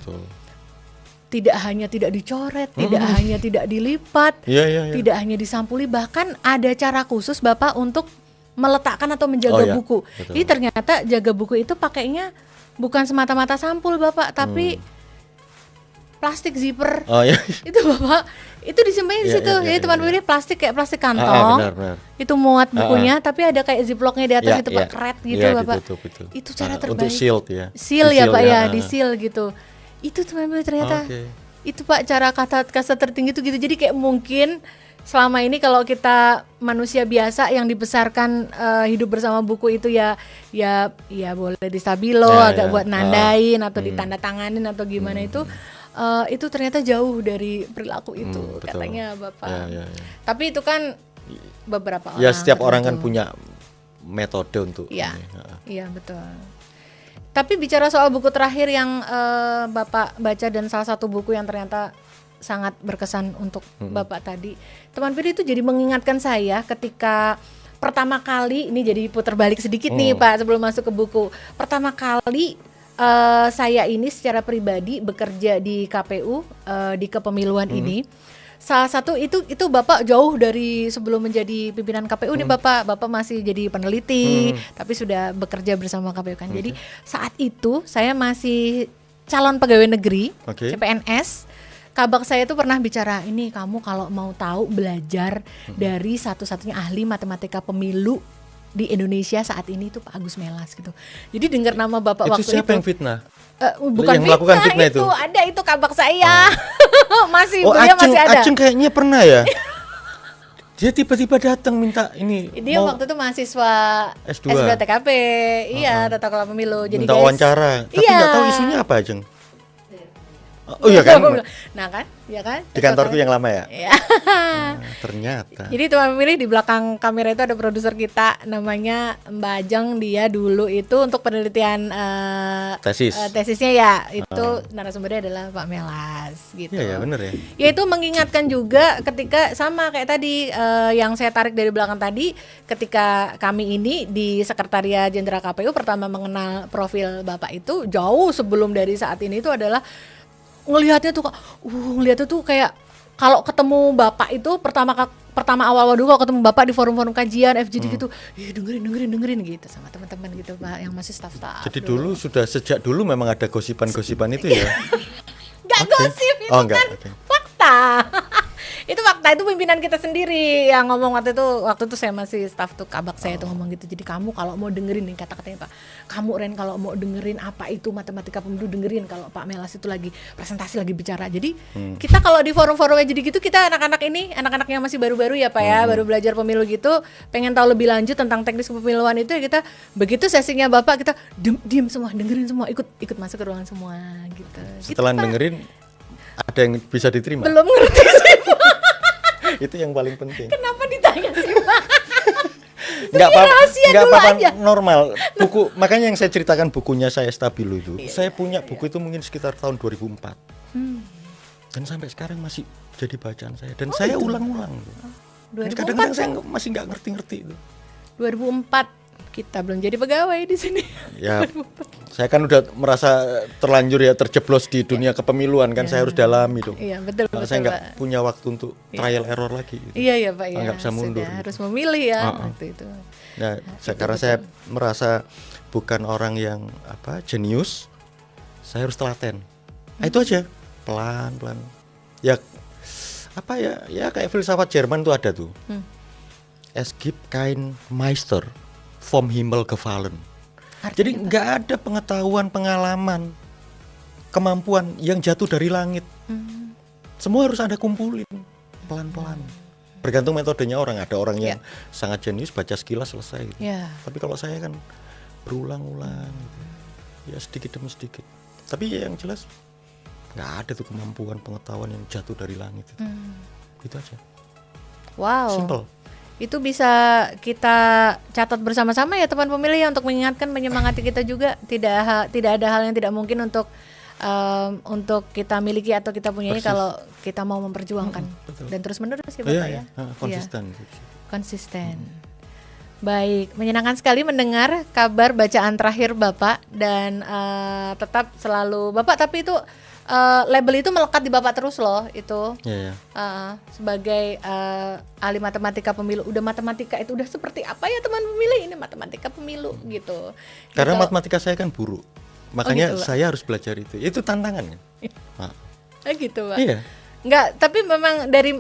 Tidak hanya tidak dicoret, tidak hanya tidak dilipat, tidak hanya disampuli, bahkan ada cara khusus Bapak untuk meletakkan atau menjaga buku. Jadi ternyata jaga buku itu pakainya bukan semata-mata sampul Bapak, tapi plastik zipper. Itu Bapak, itu disimpan di situ. Jadi teman pilih plastik kayak plastik kantong. Benar. Itu muat bukunya, tapi ada kayak ziplocknya di atas itu Pak, keret gitu Bapak. Betul. Itu cara terbaik. Untuk sealed ya. Seal ya Pak ya, di seal gitu. Itu teman pilih ternyata. Itu Pak cara kasta tertinggi itu gitu. Jadi kayak mungkin selama ini kalau kita manusia biasa yang dibesarkan hidup bersama buku itu ya boleh di stabilo, agak buat nandain atau ditandatanganin atau gimana itu. itu ternyata jauh dari perilaku itu, betul. katanya Bapak. Ya. Tapi itu kan beberapa orang. Ya setiap orang kan tertentu. punya metode untuk Iya, ini. iya betul. Tapi bicara soal buku terakhir yang Bapak baca dan salah satu buku yang ternyata sangat berkesan untuk Bapak tadi, teman pilih itu jadi mengingatkan saya ketika pertama kali, ini jadi putar balik sedikit nih Pak sebelum masuk ke buku. Pertama kali saya ini secara pribadi bekerja di KPU, di kepemiluan ini. Salah satu itu Bapak jauh dari sebelum menjadi pimpinan KPU nih Bapak masih jadi peneliti, tapi sudah bekerja bersama KPU kan. Jadi saat itu saya masih calon pegawai negeri, CPNS. Kabak saya tuh pernah bicara, ini kamu kalau mau tahu belajar dari satu-satunya ahli matematika pemilu di Indonesia saat ini itu Pak Agus Melas gitu. Jadi dengar nama Bapak Itu waktu siapa itu. yang fitnah? Bukan yang melakukan fitnah itu? Ada itu kabak saya. Masih beliau Acung, masih ada. Acung kayaknya pernah ya. Dia tiba-tiba datang minta ini. Dia waktu itu mahasiswa S2 TKP, iya tata kelola pemilu. Jadi minta wawancara, tapi iya. nggak tahu isunya apa Acung. Oh iya kan? Nah kan, ya kan? Di kantorku yang lama ya. Iya. Ternyata. Jadi teman pemilih di belakang kamera itu ada produser kita namanya Mbak Ajeng, dia dulu itu untuk penelitian tesisnya ya itu narasumbernya adalah Pak Melas gitu. Iya ya benar ya. Ya itu mengingatkan juga ketika sama kayak tadi yang saya tarik dari belakang tadi, ketika kami ini di Sekretariat Jenderal KPU pertama mengenal profil Bapak itu jauh sebelum dari saat ini itu adalah ngelihatnya tuh kayak kalau ketemu Bapak itu pertama awal-awal dulu kalau ketemu Bapak di forum-forum kajian FGD gitu, dengerin gitu sama teman-teman gitu Pak yang masih staff-staff. Jadi dulu sudah sejak dulu memang ada gosipan-gosipan itu ya. Nggak gosip itu kan fakta. Itu fakta, itu pimpinan kita sendiri yang ngomong waktu itu saya masih staff tuh kabak saya tuh ngomong gitu. Jadi kamu kalau mau dengerin nih kata-katanya Pak, kamu Ren kalau mau dengerin apa itu matematika pemilu dengerin kalau Pak Melas itu lagi presentasi lagi bicara. Jadi kita kalau di forum-forum kayak jadi gitu, kita anak-anak yang masih baru-baru ya Pak ya, baru belajar pemilu gitu, pengen tahu lebih lanjut tentang teknis kepemiluan itu ya kita begitu sesinya Bapak kita diem semua, dengerin semua, ikut masuk ke ruangan semua gitu. Setelah gitu, dengerin ada yang bisa diterima. Belum ngerti sih Pak. Itu yang paling penting. Kenapa ditanya sih Pak? Nggak apa-apa aja. normal. Buku makanya yang saya ceritakan bukunya saya Stabilo itu. Saya punya buku itu mungkin sekitar tahun 2004. Dan sampai sekarang masih jadi bacaan saya dan saya ulang-ulang. 2004 Kadang-kadang saya masih nggak ngerti-ngerti itu. 2004 kita belum jadi pegawai di sini. Ya, saya kan udah merasa terlanjur ya terjeblos di dunia kepemiluan kan, saya harus dalami dong. Iya betul. Saya nggak punya waktu untuk trial error lagi. Gitu. Iya Pak ya. Nggak bisa mundur. Sudah harus memilih ya waktu itu. Nah, karena saya merasa bukan orang yang jenius, saya harus telaten. Nah, itu aja, pelan-pelan. Ya ya kayak filsafat Jerman tuh ada tuh. Es gibt kein Meister vom Himmel gefallen. Jadi nggak ada pengetahuan, pengalaman, kemampuan yang jatuh dari langit. Semua harus Anda kumpulin pelan-pelan. Bergantung metodenya orang. Ada orang yang sangat jenius, baca sekilas selesai. Gitu. Tapi kalau saya kan berulang-ulang, gitu. Ya sedikit demi sedikit. Tapi ya yang jelas nggak ada tuh kemampuan, pengetahuan yang jatuh dari langit. Itu aja. Wow. Simple. Itu bisa kita catat bersama-sama ya teman pemilih ya, untuk mengingatkan, menyemangati kita juga. Tidak ada hal yang tidak mungkin untuk kita miliki atau kita punyai kalau kita mau memperjuangkan. Dan terus menerus ya Bapak ya. Konsisten. Konsisten. Baik, menyenangkan sekali mendengar kabar bacaan terakhir Bapak dan tetap selalu Bapak, tapi itu label itu melekat di Bapak terus loh itu. Sebagai ahli matematika pemilu. Udah matematika itu udah seperti apa ya teman pemilih, ini matematika pemilu gitu. Karena gitu. matematika saya kan buruk. Makanya saya harus belajar itu. Itu tantangannya. Gitu Pak. Iya. Enggak, tapi memang dari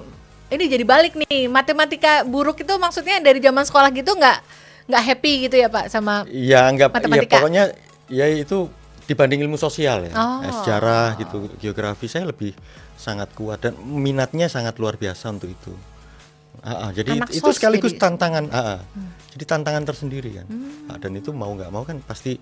ini jadi balik nih, matematika buruk itu maksudnya dari zaman sekolah gitu nggak happy gitu ya Pak sama matematika? Ya pokoknya ya itu dibanding ilmu sosial ya, sejarah gitu, geografi saya lebih sangat kuat dan minatnya sangat luar biasa untuk itu. Jadi itu sekaligus tantangan, jadi tantangan tersendiri kan. Dan itu mau nggak mau kan pasti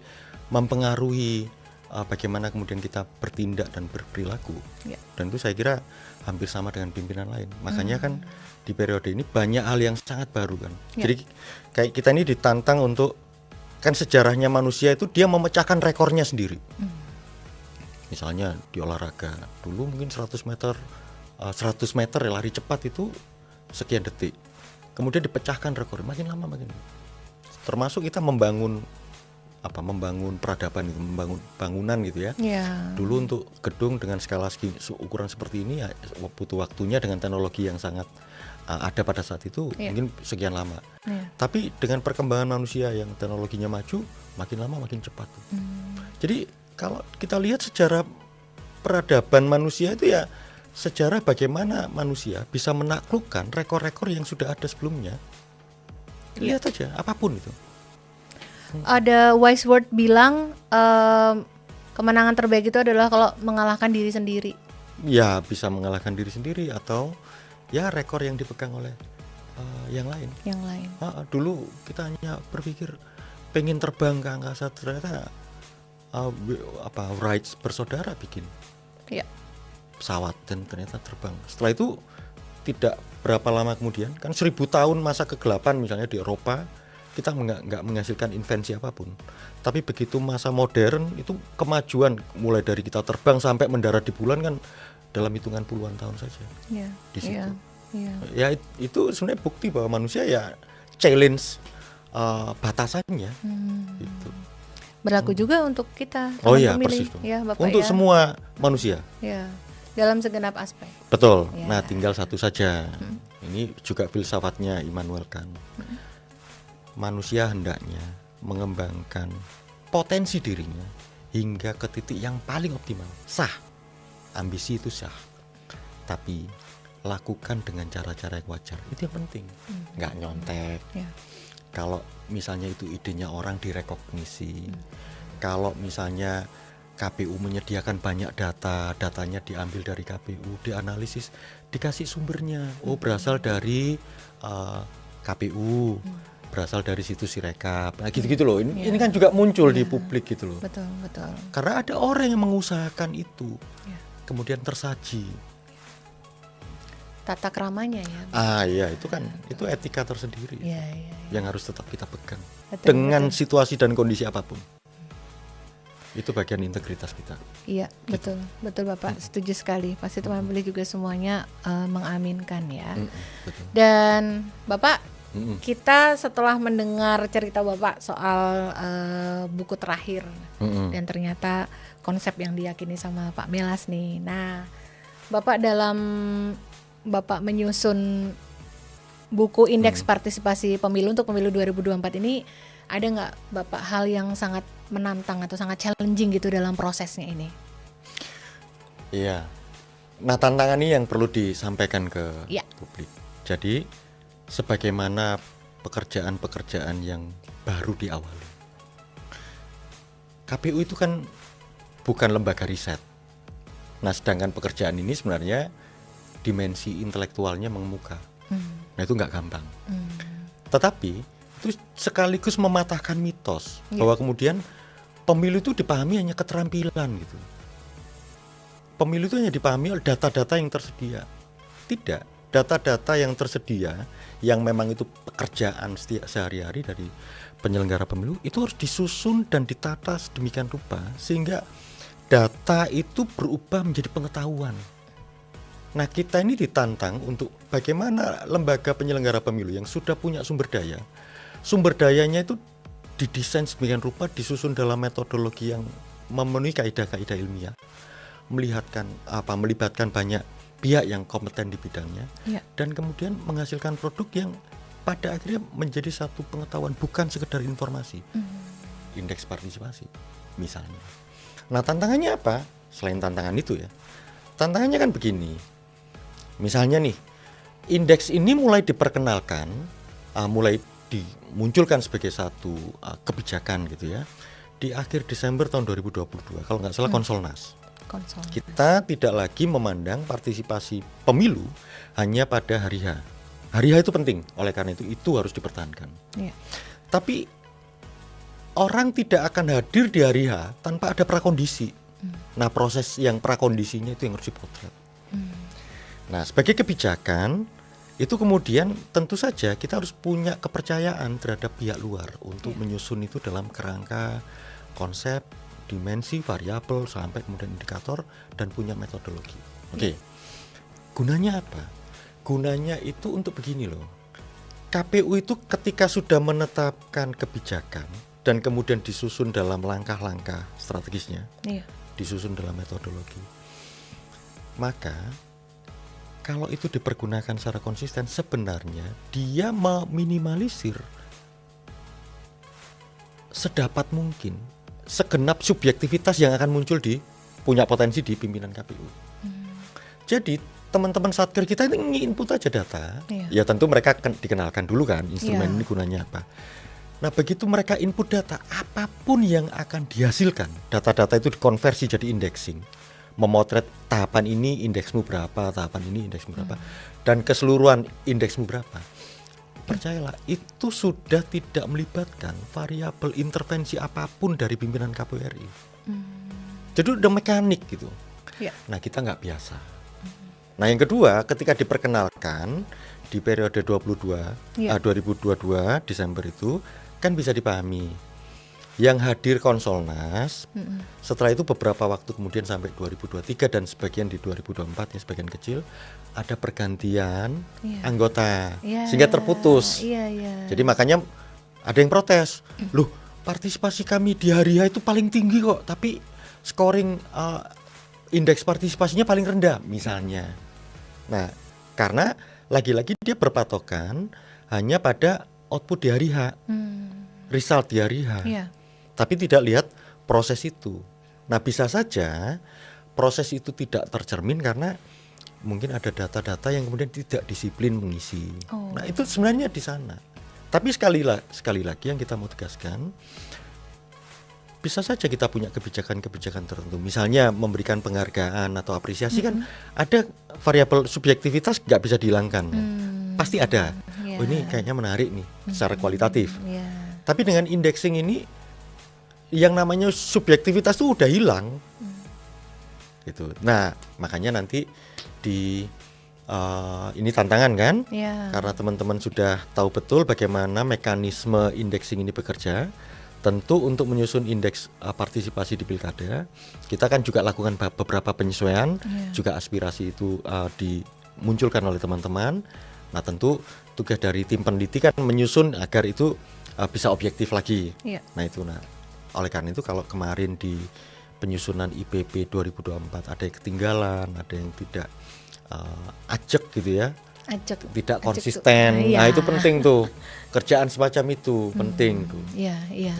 mempengaruhi bagaimana kemudian kita bertindak dan berperilaku. Ya. Dan itu saya kira hampir sama dengan pimpinan lain. Makanya kan di periode ini banyak hal yang sangat baru kan. Ya. Jadi kayak kita ini ditantang untuk, kan sejarahnya manusia itu dia memecahkan rekornya sendiri. Misalnya di olahraga dulu mungkin 100 meter lari cepat itu sekian detik. Kemudian dipecahkan rekor, makin lama makin. Termasuk kita membangun peradaban itu, membangun bangunan gitu ya. Ya. Dulu untuk gedung dengan skala ukuran seperti ini ya butuh waktunya dengan teknologi yang sangat ada pada saat itu mungkin sekian lama. Tapi dengan perkembangan manusia yang teknologinya maju, makin lama makin cepat. Jadi kalau kita lihat sejarah peradaban manusia itu ya sejarah bagaimana manusia bisa menaklukkan rekor-rekor yang sudah ada sebelumnya. Lihat aja apapun itu. Ada wise word bilang kemenangan terbaik itu adalah kalau mengalahkan diri sendiri. Ya bisa mengalahkan diri sendiri atau ya rekor yang dipegang oleh yang lain. Dulu kita hanya berpikir pengen terbang ke angkasa, ternyata Wright bersaudara bikin pesawat dan ternyata terbang. Setelah itu tidak berapa lama kemudian, kan 1000 tahun masa kegelapan misalnya di Eropa, kita nggak menghasilkan invensi apapun. Tapi begitu masa modern itu kemajuan, mulai dari kita terbang sampai mendarat di bulan kan dalam hitungan puluhan tahun saja. Di situ. Ya itu sebenarnya bukti bahwa manusia ya challenge batasannya. Gitu. Berlaku juga untuk kita pemilih, persis dong. Ya, Bapak, untuk semua manusia. Ya, dalam segenap aspek. Betul. Nah, tinggal satu saja. Ini juga filsafatnya Immanuel Kant. Manusia hendaknya mengembangkan potensi dirinya hingga ke titik yang paling optimal. Sah. Ambisi itu sah. Tapi lakukan dengan cara-cara yang wajar. Itu yang penting. Nggak nyontek. Kalau misalnya itu idenya orang direkognisi, kalau misalnya KPU menyediakan banyak datanya diambil dari KPU, dianalisis, dikasih sumbernya. Berasal dari KPU, berasal dari situs Sirekap. Nah gitu-gitu loh. Ini kan juga muncul di publik gitu loh. Betul. Karena ada orang yang mengusahakan itu, kemudian tersaji. Tata keramanya ya. Iya itu kan itu etika tersendiri yang harus tetap kita pegang dengan betul. situasi dan kondisi apapun. Itu bagian integritas kita. Iya gitu. betul Bapak, setuju sekali. Pasti teman pemilih juga semuanya mengaminkan ya. Betul. Dan Bapak, kita setelah mendengar cerita Bapak soal buku terakhir dan ternyata konsep yang diyakini sama Pak Melas nih. Nah, Bapak dalam Bapak menyusun buku Indeks Partisipasi Pemilu untuk pemilu 2024 ini, ada nggak Bapak hal yang sangat menantang atau sangat challenging gitu dalam prosesnya ini? Iya. Nah, tantangan ini yang perlu disampaikan ke publik. Jadi, sebagaimana pekerjaan-pekerjaan yang baru diawali, KPU itu kan bukan lembaga riset. Nah, sedangkan pekerjaan ini sebenarnya dimensi intelektualnya mengemuka. Nah itu nggak gampang. Tetapi itu sekaligus mematahkan mitos bahwa kemudian pemilu itu dipahami hanya keterampilan gitu. Pemilu itu hanya dipahami oleh data-data yang tersedia. Tidak, data-data yang tersedia yang memang itu pekerjaan sehari-hari dari penyelenggara pemilu itu harus disusun dan ditata sedemikian rupa sehingga data itu berubah menjadi pengetahuan. Nah, kita ini ditantang untuk bagaimana lembaga penyelenggara pemilu yang sudah punya sumber dayanya itu didesain sedemikian rupa, disusun dalam metodologi yang memenuhi kaidah-kaidah ilmiah, melibatkan banyak pihak yang kompeten di bidangnya, dan kemudian menghasilkan produk yang pada akhirnya menjadi satu pengetahuan, bukan sekedar informasi. Indeks partisipasi misalnya. Nah, tantangannya apa? Selain tantangan itu ya, tantangannya kan begini. Misalnya nih, indeks ini mulai diperkenalkan, mulai dimunculkan sebagai satu kebijakan gitu ya, di akhir Desember tahun 2022, kalau nggak salah Konsolnas. Kita tidak lagi memandang partisipasi pemilu hanya pada hari H. Hari H itu penting, oleh karena itu harus dipertahankan. Tapi orang tidak akan hadir di hari H tanpa ada prakondisi. Nah, proses yang prakondisinya itu yang harus dipotret. Nah, sebagai kebijakan itu kemudian tentu saja kita harus punya kepercayaan terhadap pihak luar untuk menyusun itu dalam kerangka konsep, dimensi, variabel sampai kemudian indikator dan punya metodologi. Oke. Gunanya apa? Gunanya itu untuk begini loh. KPU itu ketika sudah menetapkan kebijakan dan kemudian disusun dalam langkah-langkah strategisnya, disusun dalam metodologi, maka kalau itu dipergunakan secara konsisten, sebenarnya dia meminimalisir sedapat mungkin segenap subjektivitas yang akan muncul punya potensi di pimpinan KPU. Jadi teman-teman satker kita ini nge-input aja data, ya tentu mereka dikenalkan dulu kan instrumen ini gunanya apa. Nah, begitu mereka input data, apapun yang akan dihasilkan, data-data itu dikonversi jadi indexing, memotret tahapan ini indeksmu berapa, tahapan ini indeksmu berapa, dan keseluruhan indeksmu berapa. Percayalah, itu sudah tidak melibatkan variabel intervensi apapun dari pimpinan KPU RI. Jadi udah mekanik gitu. Nah, kita nggak biasa. Nah, yang kedua, ketika diperkenalkan di periode 2022 Desember itu kan bisa dipahami. Yang hadir Konsolnas, setelah itu beberapa waktu kemudian sampai 2023 dan sebagian di 2024 ya sebagian kecil ada pergantian anggota sehingga terputus. Jadi makanya ada yang protes. Loh, partisipasi kami di hari H itu paling tinggi kok, tapi scoring indeks partisipasinya paling rendah misalnya. Nah, karena lagi-lagi dia berpatokan hanya pada output di hari H, result di hari H, tapi tidak lihat proses itu. Nah, bisa saja proses itu tidak tercermin karena mungkin ada data-data yang kemudian tidak disiplin mengisi. Nah, itu sebenarnya di sana. Tapi sekali lagi yang kita mau tegaskan, bisa saja kita punya kebijakan-kebijakan tertentu, misalnya memberikan penghargaan atau apresiasi kan ada variabel subjektivitas nggak bisa dihilangkan kan? Pasti ada. Oh, ini kayaknya menarik nih secara kualitatif. Tapi dengan indexing ini yang namanya subjektivitas itu udah hilang gitu. Nah, makanya nanti ini tantangan kan, karena teman-teman sudah tahu betul bagaimana mekanisme indexing ini bekerja. Tentu untuk menyusun indeks partisipasi di pilkada, kita kan juga lakukan beberapa penyesuaian, juga aspirasi itu dimunculkan oleh teman-teman. Nah, tentu tugas dari tim peneliti kan menyusun agar itu bisa objektif lagi. Nah, itu oleh karena itu kalau kemarin di penyusunan IPP 2024 ada yang ketinggalan, ada yang tidak ajak gitu ya. Tidak konsisten. Nah, itu penting tuh. Kerjaan semacam itu penting tuh.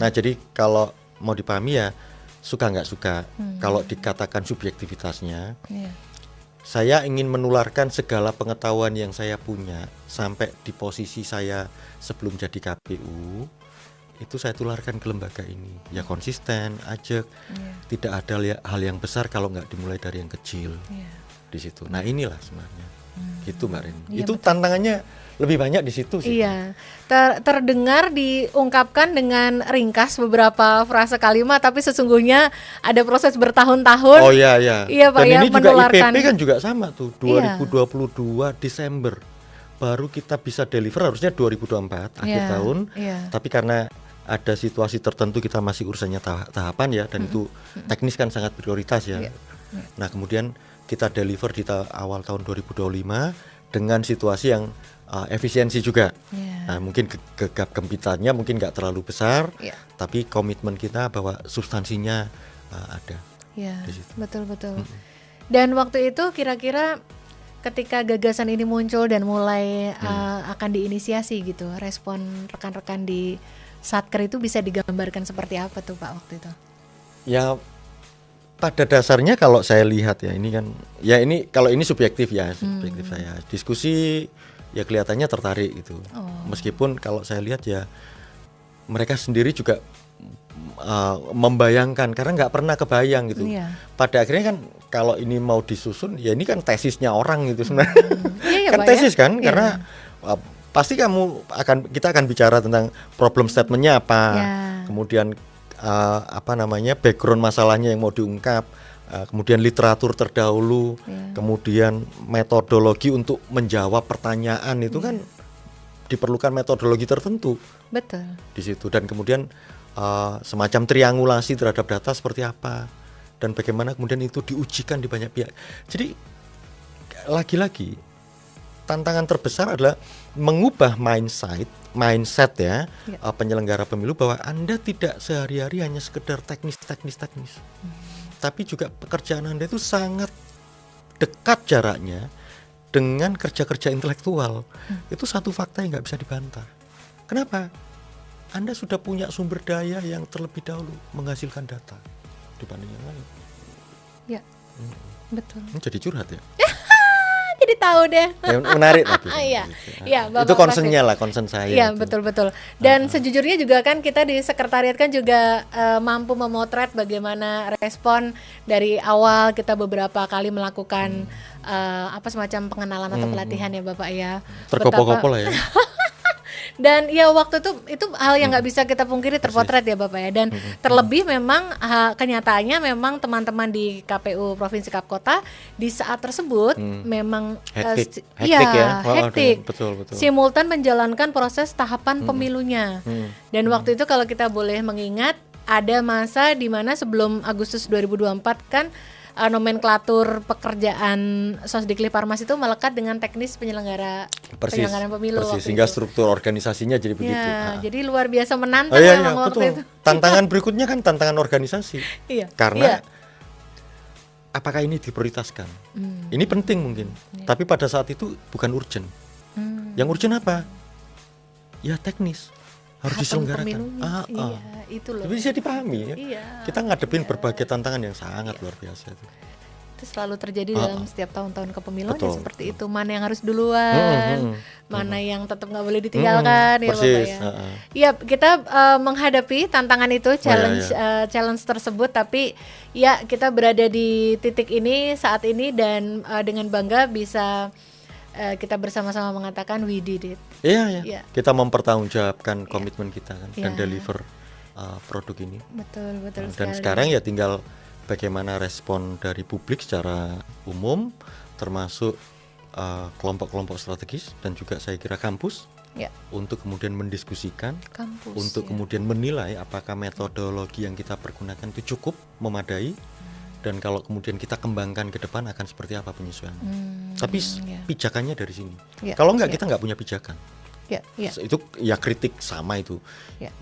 Nah, jadi kalau mau dipahami ya suka nggak suka. Kalau dikatakan subjektivitasnya, saya ingin menularkan segala pengetahuan yang saya punya sampai di posisi saya sebelum jadi KPU, itu saya tularkan ke lembaga ini. Ya konsisten, ajak. Tidak ada hal yang besar kalau nggak dimulai dari yang kecil. Di situ. Nah, inilah sebenarnya. Gitu Mbak Rini. Itu betul. Tantangannya lebih banyak di situ sih. Terdengar diungkapkan dengan ringkas beberapa frase kalimat, tapi sesungguhnya ada proses bertahun-tahun. Oh iya Pak. Dan ini juga IPP kan juga sama tuh 2022 Desember baru kita bisa deliver, harusnya 2024 akhir tahun. Tapi karena ada situasi tertentu kita masih urusannya tahapan ya, dan itu teknis kan sangat prioritas ya. Nah, kemudian kita deliver di awal tahun 2025 dengan situasi yang efisiensi juga. Nah, mungkin gegap gempitannya mungkin nggak terlalu besar, tapi komitmen kita bahwa substansinya ada. Di situ. Betul. Dan waktu itu kira-kira ketika gagasan ini muncul dan mulai akan diinisiasi gitu, respon rekan-rekan di Satker itu bisa digambarkan seperti apa tuh Pak waktu itu? Ya, pada dasarnya kalau saya lihat ya, ini kan ya ini kalau ini subjektif saya. Diskusi ya kelihatannya tertarik gitu. Meskipun kalau saya lihat ya mereka sendiri juga membayangkan karena nggak pernah kebayang gitu. Pada akhirnya kan kalau ini mau disusun ya ini kan tesisnya orang gitu sebenarnya. Kan tesis kan karena pasti kita akan bicara tentang problem statementnya apa. kemudian background masalahnya yang mau diungkap, kemudian literatur terdahulu, kemudian metodologi untuk menjawab pertanyaan itu kan diperlukan metodologi tertentu. Betul. Di situ, dan kemudian semacam triangulasi terhadap data seperti apa dan bagaimana kemudian itu diujikan di banyak pihak. Jadi lagi-lagi tantangan terbesar adalah mengubah mindset ya, penyelenggara pemilu, bahwa Anda tidak sehari-hari hanya sekedar teknis. Tapi juga pekerjaan Anda itu sangat dekat jaraknya dengan kerja-kerja intelektual. Itu satu fakta yang nggak bisa dibantah. Kenapa? Anda sudah punya sumber daya yang terlebih dahulu menghasilkan data dibanding yang lain. Ya, betul. Jadi curhat ya. Jadi tahu deh. Ya, menarik tapi. Iya, itu concernnya lah, concern saya. Iya, betul. Dan sejujurnya juga kan kita di sekretariat kan juga mampu memotret bagaimana respon dari awal kita beberapa kali melakukan semacam pengenalan atau pelatihan ya Bapak ya. Terkopo-kopo lah ya. Dan ya waktu itu hal yang nggak bisa kita pungkiri terpotret ya Bapak ya. Dan terlebih memang kenyataannya memang teman-teman di KPU Provinsi Kap Kota di saat tersebut memang hektik. Betul. Simultan menjalankan proses tahapan pemilunya. Dan waktu itu kalau kita boleh mengingat, ada masa di mana sebelum Agustus 2024 kan nomenklatur pekerjaan Sosdikli Parmas itu melekat dengan teknis penyelenggaraan pemilu. Persis, sehingga struktur organisasinya jadi begitu. Jadi luar biasa menantang memang waktu itu. Tantangan berikutnya kan tantangan organisasi. Karena apakah ini diprioritaskan? Ini penting mungkin, tapi pada saat itu bukan urgent. Yang urgent apa? Ya teknis. Harus diselenggarakan. Itu loh. Tapi bisa dipahami ya. Kita ngadepin berbagai tantangan yang sangat luar biasa itu. Itu selalu terjadi dalam setiap tahun-tahun kepemiluan ya seperti itu. Mana yang harus duluan, mana yang tetap nggak boleh ditinggalkan ya Bapak ya. Iya, kita menghadapi tantangan itu, challenge tersebut, tapi ya kita berada di titik ini saat ini dan dengan bangga bisa kita bersama-sama mengatakan we did it. Iya. Kita mempertanggungjawabkan komitmen kita kan, dan deliver produk ini. Betul dan sekali. Sekarang ya tinggal bagaimana respon dari publik secara umum, termasuk kelompok-kelompok strategis dan juga saya kira kampus, untuk kemudian mendiskusikan, untuk kemudian menilai apakah metodologi yang kita pergunakan itu cukup memadai. Dan kalau kemudian kita kembangkan ke depan akan seperti apa penyesuaian. Tapi pijakannya dari sini. Kalau enggak kita enggak punya pijakan. Itu ya kritik sama itu.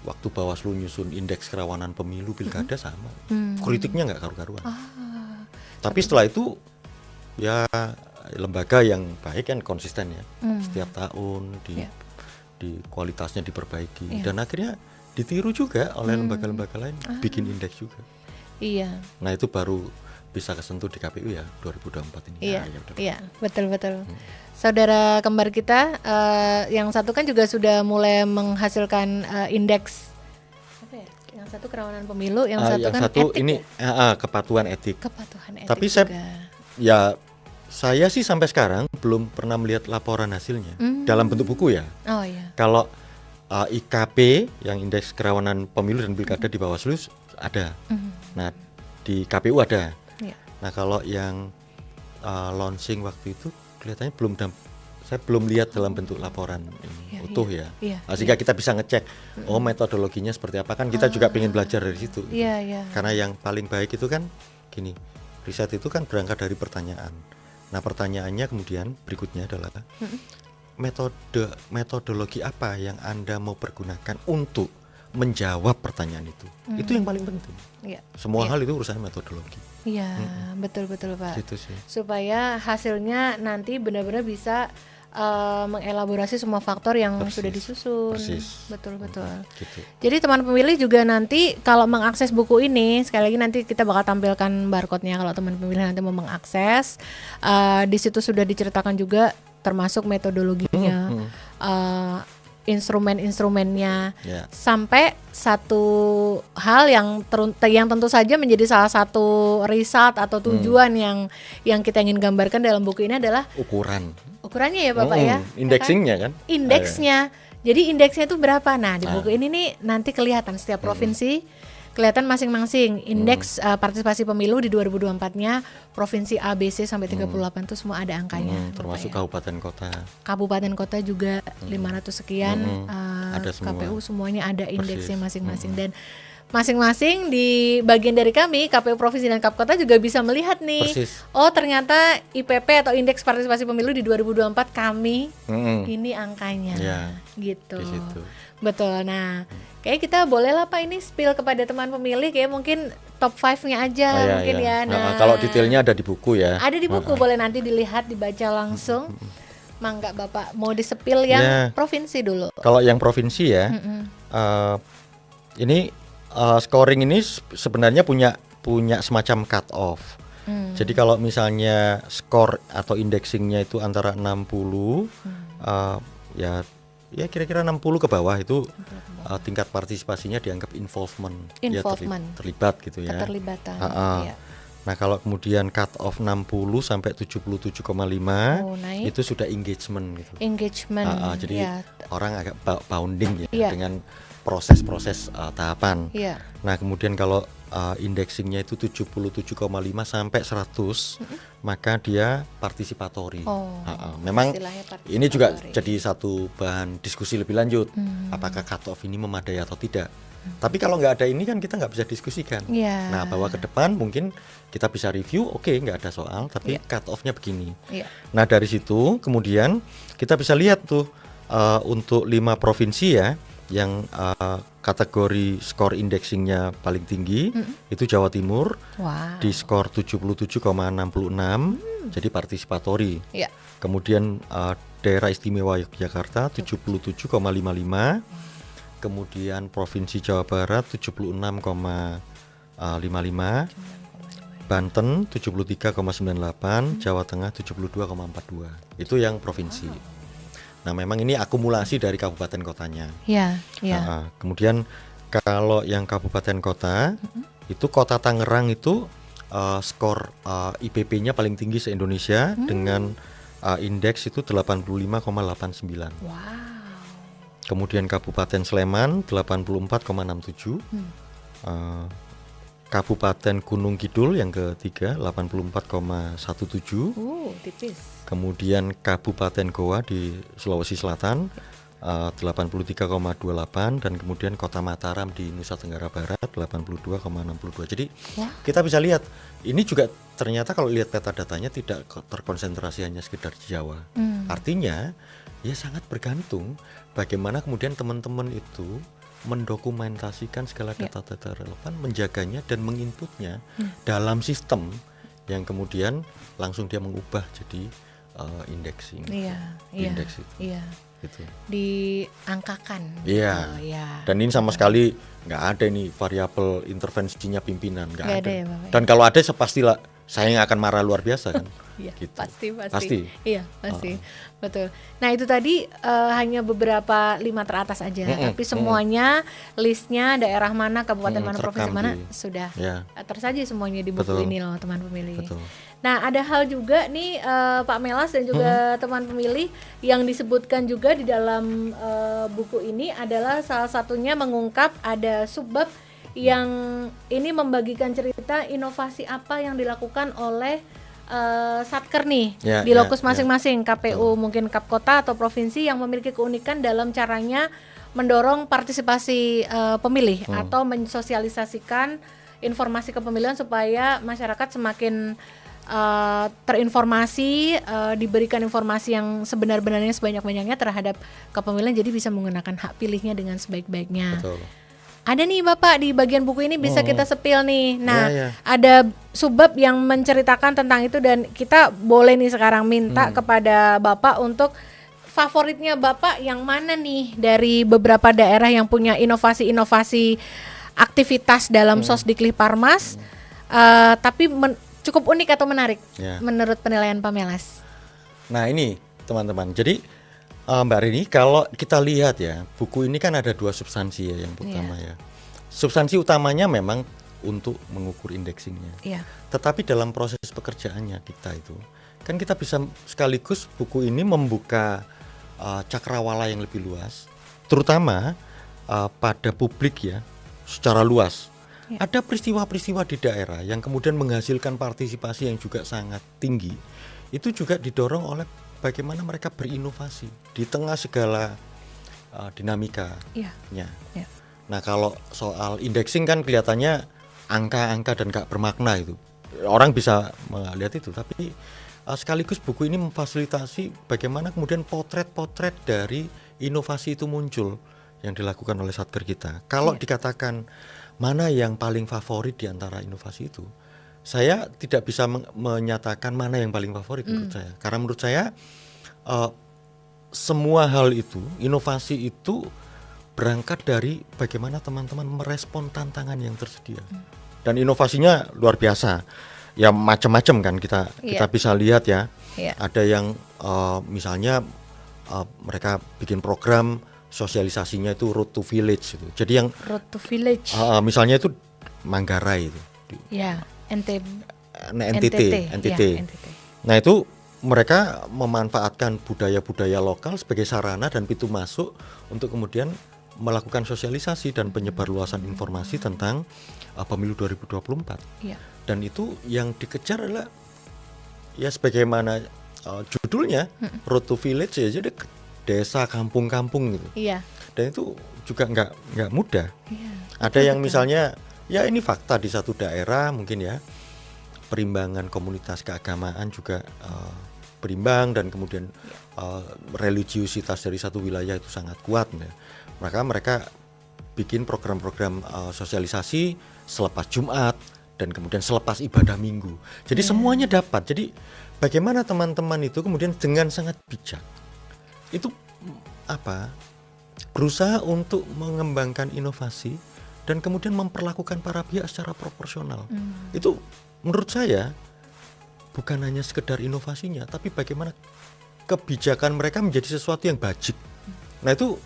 Waktu Bawaslu nyusun indeks kerawanan pemilu pilkada sama. Kritiknya enggak karu-karuan. Tapi setelah itu ya lembaga yang baik kan konsisten ya. Setiap tahun di kualitasnya diperbaiki dan akhirnya ditiru juga oleh lembaga-lembaga lain, bikin indeks juga. Nah itu baru bisa kesentuh di KPU ya 2024 ini. Iya, betul. Saudara kembar kita yang satu kan juga sudah mulai menghasilkan indeks apa ya? Yang satu kerawanan pemilu, yang satu kan etik ini kepatuhan etik. Tapi juga. Saya sih sampai sekarang belum pernah melihat laporan hasilnya dalam bentuk buku ya. Kalau IKP yang indeks kerawanan pemilu dan pilkada di Bawaslu ada. Nah di KPU ada. Nah kalau yang launching waktu itu kelihatannya saya belum lihat dalam bentuk laporan ini utuh ya. Sehingga kita bisa ngecek metodologinya seperti apa, kan kita juga pengen belajar dari situ. Karena yang paling baik itu kan gini, riset itu kan berangkat dari pertanyaan. Nah pertanyaannya kemudian berikutnya adalah metodologi apa yang Anda mau pergunakan untuk menjawab pertanyaan itu. Itu yang paling penting. Semua hal itu urusan metodologi. Betul Pak. Gitu sih. Supaya hasilnya nanti benar-benar bisa mengelaborasi semua faktor yang sudah disusun. Betul. Gitu. Jadi teman pemilih juga nanti kalau mengakses buku ini, sekali lagi nanti kita bakal tampilkan barcode-nya kalau teman pemilih nanti mau mengakses. Di situ sudah diceritakan juga termasuk metodologinya. Instrumen-instrumennya, sampai satu hal yang tentu saja menjadi salah satu result atau tujuan yang kita ingin gambarkan dalam buku ini adalah ukurannya ya Bapak ya, indeksingnya kan? Indeksnya Jadi indeksnya itu berapa? Nah, di Nah. buku ini nih nanti kelihatan setiap provinsi kelihatan masing-masing indeks partisipasi pemilu di 2024-nya provinsi A, B, C sampai 38 itu semua ada angkanya. termasuk Bapak ya. kabupaten kota. Kabupaten kota juga 500 sekian, Ada semua. KPU semuanya ada indeksnya Persis. masing-masing dan masing-masing di bagian dari kami KPU provinsi dan Kap Kota juga bisa melihat nih. Persis. Oh, ternyata IPP atau indeks partisipasi pemilu di 2024 kami ini angkanya. Ya, Gitu. di situ. Betul. Nah, kayak kita boleh lah Pak ini spill kepada teman pemilih kayak mungkin top 5-nya aja Oh, iya, mungkin iya. ya. Nah, Kalau detailnya ada di buku ya. ada di buku, boleh nanti dilihat, dibaca langsung. Mangga Bapak mau disepil yang Ya. provinsi dulu. Kalau yang provinsi ya, ini scoring ini sebenarnya punya semacam cut off. Jadi kalau misalnya skor atau indexingnya itu antara 60, ya kira-kira 60 ke bawah itu tingkat partisipasinya dianggap involvement. Ya, terlibat gitu ya. Keterlibatan. Iya. Nah kalau kemudian cut off 60 sampai 77,5 naik. itu sudah engagement gitu. Engagement. Jadi ya. orang agak bounding ya Iya. dengan proses-proses tahapan. Iya. Nah kemudian kalau indexingnya itu 77,5 sampai 100, maka dia partisipatori. Memang Istilahnya ini juga partisipatori. jadi satu bahan diskusi lebih lanjut. Apakah cut off ini memadai atau tidak? Tapi kalau nggak ada ini kan kita nggak bisa diskusikan. Iya. Nah bahwa ke depan mungkin kita bisa review, oke, nggak ada soal, tapi cut off-nya begini. Iya. Nah dari situ kemudian kita bisa lihat tuh untuk 5 provinsi ya yang kategori skor indexingnya paling tinggi itu Jawa Timur Wow. di skor 77,66, jadi partisipatori. Iya. Kemudian daerah istimewa Yogyakarta 77,55, kemudian provinsi Jawa Barat 76,55, Banten 73,98, Jawa Tengah 72,42. Itu yang provinsi. Nah, memang ini akumulasi dari kabupaten kotanya. Iya, iya. Kemudian kalau yang kabupaten kota itu Kota Tangerang itu skor IPP-nya paling tinggi se-Indonesia dengan indeks itu 85,89. Wow. Kemudian Kabupaten Sleman 84,67. Kabupaten Gunung Kidul yang ketiga 84,17. Tipis. Kemudian Kabupaten Goa di Sulawesi Selatan 83,28 dan kemudian Kota Mataram di Nusa Tenggara Barat 82,62. Jadi kita bisa lihat ini juga ternyata kalau lihat peta datanya tidak terkonsentrasi hanya sekedar di Jawa. Artinya ya sangat bergantung bagaimana kemudian teman-teman itu mendokumentasikan segala data-data relevan, menjaganya dan menginputnya dalam sistem yang kemudian langsung dia mengubah jadi indexing. Indeks itu. Iya. Gitu. Diangkakan. Iya. Oh, iya. Dan ini sama sekali nggak ada nih variabel intervensinya pimpinan, nggak ada. Ya, Bapak. Dan kalau ada pastilah saya yang akan marah luar biasa kan. Iya, gitu. pasti. Iya, pasti. Betul. Nah, itu tadi hanya beberapa 5 teratas aja, tapi semuanya listnya daerah mana, kabupaten mana, provinsi mana sudah tersaji semuanya di buku ini loh, teman pemilih. Betul. Nah, ada hal juga nih Pak Melas dan juga teman pemilih yang disebutkan juga di dalam buku ini adalah salah satunya mengungkap ada subbab yang ini membagikan cerita inovasi apa yang dilakukan oleh Satker nih di lokus masing-masing KPU mungkin Kap Kota atau provinsi yang memiliki keunikan dalam caranya mendorong partisipasi pemilih atau mensosialisasikan informasi kepemilian supaya masyarakat semakin terinformasi, diberikan informasi yang sebenar-benarnya sebanyak-banyaknya terhadap kepemilian, jadi bisa menggunakan hak pilihnya dengan sebaik-baiknya. Betul. Ada nih Bapak di bagian buku ini bisa kita sepil nih. Nah, ada subbab yang menceritakan tentang itu dan kita boleh nih sekarang minta kepada Bapak untuk favoritnya Bapak yang mana nih dari beberapa daerah yang punya inovasi-inovasi aktivitas dalam Sosdiklik Parmas, tapi cukup unik atau menarik menurut penilaian Pak Melas. Nah ini teman-teman, jadi Mbak Rini, kalau kita lihat ya, buku ini kan ada 2 substansi ya yang pertama ya. Substansi utamanya memang untuk mengukur indexingnya. Tetapi dalam proses pekerjaannya kita itu, kan kita bisa sekaligus buku ini membuka cakrawala yang lebih luas terutama pada publik ya secara luas. Ya. Ada peristiwa-peristiwa di daerah yang kemudian menghasilkan partisipasi yang juga sangat tinggi. Itu juga didorong oleh bagaimana mereka berinovasi di tengah segala dinamikanya. Ya. Nah kalau soal indexing kan kelihatannya angka-angka dan gak bermakna itu. Orang bisa melihat itu, tapi sekaligus buku ini memfasilitasi bagaimana kemudian potret-potret dari inovasi itu muncul yang dilakukan oleh Satker kita. Kalau dikatakan mana yang paling favorit di antara inovasi itu, saya tidak bisa menyatakan mana yang paling favorit menurut saya. Karena menurut saya semua hal itu, inovasi itu berangkat dari bagaimana teman-teman merespon tantangan yang tersedia. Dan inovasinya luar biasa. Ya macam-macam kan kita bisa lihat ya. Ada yang misalnya mereka bikin program sosialisasinya itu Road to Village itu. Jadi yang Road to Village. Misalnya itu Manggarai itu. Ya, NTT. Ya, NTT. Nah itu mereka memanfaatkan budaya-budaya lokal sebagai sarana dan pintu masuk untuk kemudian melakukan sosialisasi dan penyebarluasan informasi tentang pemilu 2024. Ya. Dan itu yang dikejar adalah ya sebagaimana judulnya Road to Village ya, jadi desa kampung-kampung gitu. Iya. Dan itu juga nggak mudah. Iya. Ada yang misalnya ya ini fakta di satu daerah mungkin ya perimbangan komunitas keagamaan juga berimbang dan kemudian religiusitas dari satu wilayah itu sangat kuat ya. Maka mereka bikin program-program sosialisasi selepas Jumat dan kemudian selepas ibadah Minggu. Jadi semuanya dapat. Jadi bagaimana teman-teman itu kemudian dengan sangat bijak itu berusaha untuk mengembangkan inovasi dan kemudian memperlakukan para pihak secara proporsional. Itu menurut saya bukan hanya sekedar inovasinya, tapi bagaimana kebijakan mereka menjadi sesuatu yang bajik. Nah itu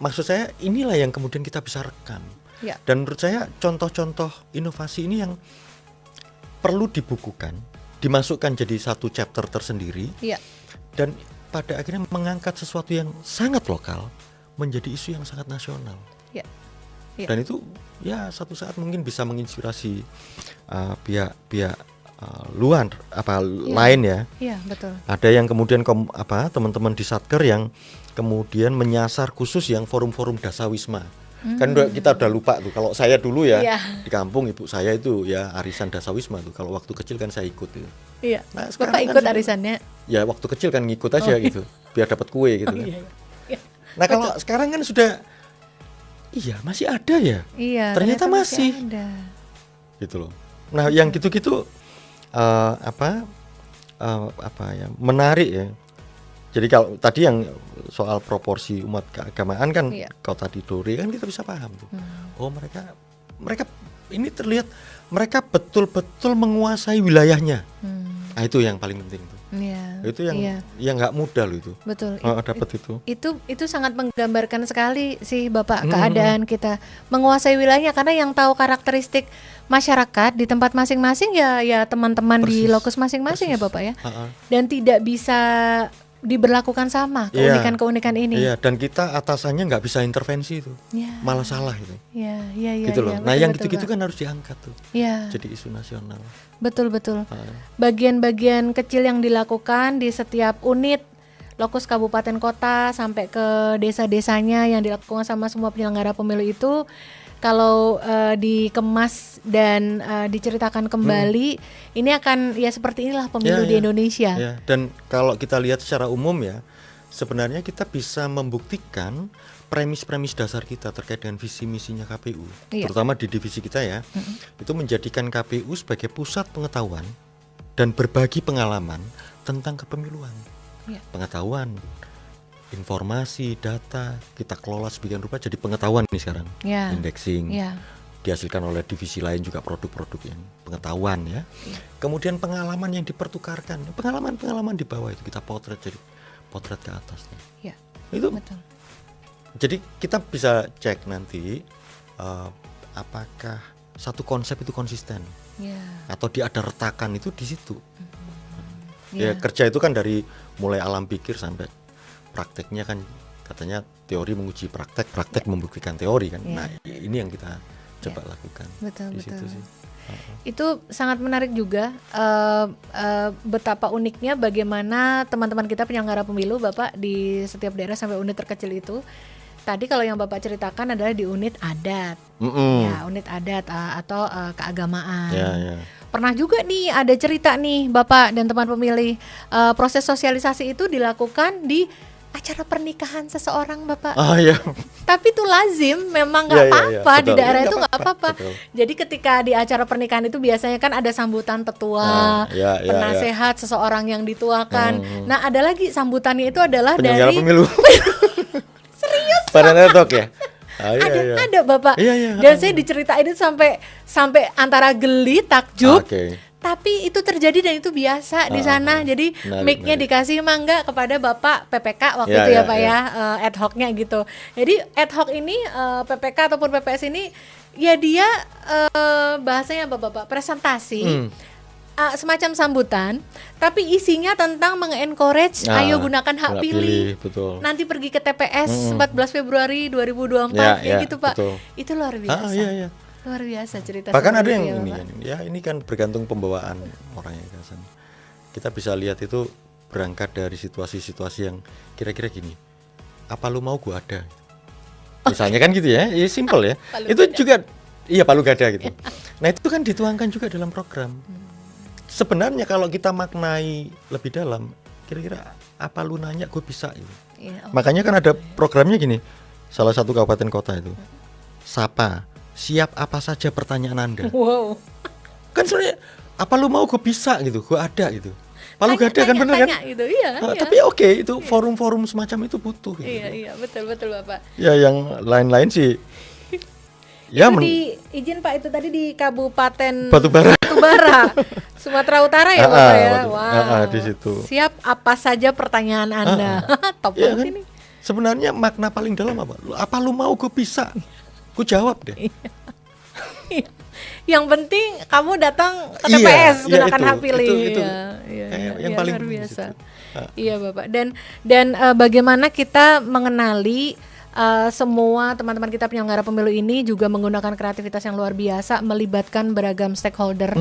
maksud saya inilah yang kemudian kita bisa rekam. Ya. Dan menurut saya contoh-contoh inovasi ini yang perlu dibukukan, dimasukkan jadi satu chapter tersendiri. Ya. Dan pada akhirnya mengangkat sesuatu yang sangat lokal menjadi isu yang sangat nasional. Ya. Ya. Dan itu ya satu saat mungkin bisa menginspirasi pihak-pihak luar lain ya. Iya, betul. Ada yang kemudian teman-teman di Satker yang kemudian menyasar khusus yang forum-forum dasawisma. Kan kita udah lupa tuh. Kalau saya dulu ya di kampung ibu saya itu ya arisan dasawisma tuh. Kalau waktu kecil kan saya ikut gitu. Iya. Nah, Bapak ikut kan arisannya? Ya waktu kecil kan ngikut aja gitu, biar dapat kue gitu. Iya. Nah kalau sekarang kan sudah, iya masih ada ya. Iya. Ternyata masih ada. Gitu loh. Nah yang gitu-gitu menarik ya. Jadi kalau tadi yang soal proporsi umat keagamaan kan, kalau tadi Dore kan kita bisa paham tuh. Oh mereka ini terlihat mereka betul-betul menguasai wilayahnya. Nah itu yang paling penting tuh. Iya. Itu yang nggak mudah loh itu. Betul. Dapat itu. Itu sangat menggambarkan sekali sih Bapak keadaan kita menguasai wilayahnya, karena yang tahu karakteristik masyarakat di tempat masing-masing ya teman-teman di lokus masing-masing ya Bapak ya. Dan tidak bisa diberlakukan sama keunikan-keunikan ini. Iya, dan kita atasannya nggak bisa intervensi itu, malah salah itu. Iya. Gitu loh. Betul, nah yang betul, gitu-gitu Pak. kan harus diangkat tuh. Iya. Jadi isu nasional. Betul. Bagian-bagian kecil yang dilakukan di setiap unit lokus kabupaten kota sampai ke desa-desanya yang dilakukan sama semua penyelenggara pemilu itu, kalau dikemas dan diceritakan kembali, ini akan ya seperti inilah pemilu di Indonesia. Ya. Dan kalau kita lihat secara umum ya, sebenarnya kita bisa membuktikan premis-premis dasar kita terkait dengan visi misinya KPU, terutama di divisi kita ya, itu menjadikan KPU sebagai pusat pengetahuan dan berbagi pengalaman tentang kepemiluan, pengetahuan. Informasi, data kita kelola sebagian rupa jadi pengetahuan nih sekarang. Indexing dihasilkan oleh divisi lain juga produk-produk yang pengetahuan ya. Kemudian pengalaman yang dipertukarkan, pengalaman di bawah itu kita potret jadi potret ke atas nih. Itu betul. Jadi kita bisa cek nanti apakah satu konsep itu konsisten atau dia ada retakan itu di situ. Ya kerja itu kan dari mulai alam pikir sampai prakteknya kan katanya teori menguji praktek, praktek membuktikan teori kan. Ya. Nah, ini yang kita coba lakukan. Betul, di situ betul. sih. Itu sangat menarik juga, betapa uniknya bagaimana teman-teman kita penyelenggara pemilu Bapak di setiap daerah sampai unit terkecil itu. Tadi kalau yang Bapak ceritakan adalah di unit adat, ya unit adat atau keagamaan. Ya. Pernah juga nih ada cerita nih Bapak dan teman pemilih, proses sosialisasi itu dilakukan di acara pernikahan seseorang Bapak. Iya. Tapi itu lazim, memang nggak Iya, iya, apa-apa betul. di daerah Iya, itu nggak nggak apa-apa. Betul. Jadi ketika di acara pernikahan itu biasanya kan ada sambutan tetua, Ya. penasehat seseorang yang dituakan. Nah ada lagi sambutannya itu adalah Penyelenggara dari pemilu. serius Pada netok ya. Iya. ada Bapak. Iya. Dan saya diceritain itu sampai antara geli, takjub. Oke. Tapi itu terjadi dan itu biasa di sana. Jadi Menarik. mic-nya dikasih mangga kepada Bapak PPK waktu Ya, itu ya ya, Pak ya. ya, ad hoc-nya gitu. Jadi ad hoc ini PPK ataupun PPS ini ya dia bahasanya Bapak presentasi. Semacam sambutan, tapi isinya tentang mengencourage ayo gunakan hak pilih. Betul. Nanti pergi ke TPS 14 Februari 2024 Ya, gitu Pak. betul. Itu luar biasa. Iya. Luar biasa cerita. Bahkan ada seperti yang itu ya, ini Bapak. kan, ya ini kan bergantung pembawaan orangnya kan. Kita bisa lihat itu berangkat dari situasi-situasi yang kira-kira gini. Apa lu mau gua ada? Misalnya kan gitu ya, ya simple ya. Palu Itu gada. juga iya palu gada gitu. Nah, itu kan dituangkan juga dalam program. Sebenarnya kalau kita maknai lebih dalam, kira-kira apa lu nanya gue bisa gitu. Iya, Makanya kan ada programnya gini. Salah satu kabupaten kota itu. Sapa, siap apa saja pertanyaan Anda. wow. Kan sebenarnya apa lu mau gue bisa gitu, gue ada gitu. Palu gada kan bener kan? Gitu. Iya, iya. Tapi oke, itu forum-forum semacam itu butuh gitu. Iya, betul Bapak. Ya yang lain-lain sih. Ya Itu izin Pak, itu tadi di Kabupaten Batubara. Sumatera Utara ya Bapak ya. Di situ. Siap apa saja pertanyaan Anda. Top Ya banget kan? ini. Sebenarnya makna paling dalam apa? Apa lu mau gue bisa? Gue jawab deh. Yang penting kamu datang ke TPS gunakan hak pilih. Itu yang paling luar penting di biasa. situ. Iya Bapak. Dan bagaimana kita mengenali semua teman-teman kita penyelenggara pemilu ini juga menggunakan kreativitas yang luar biasa, melibatkan beragam stakeholder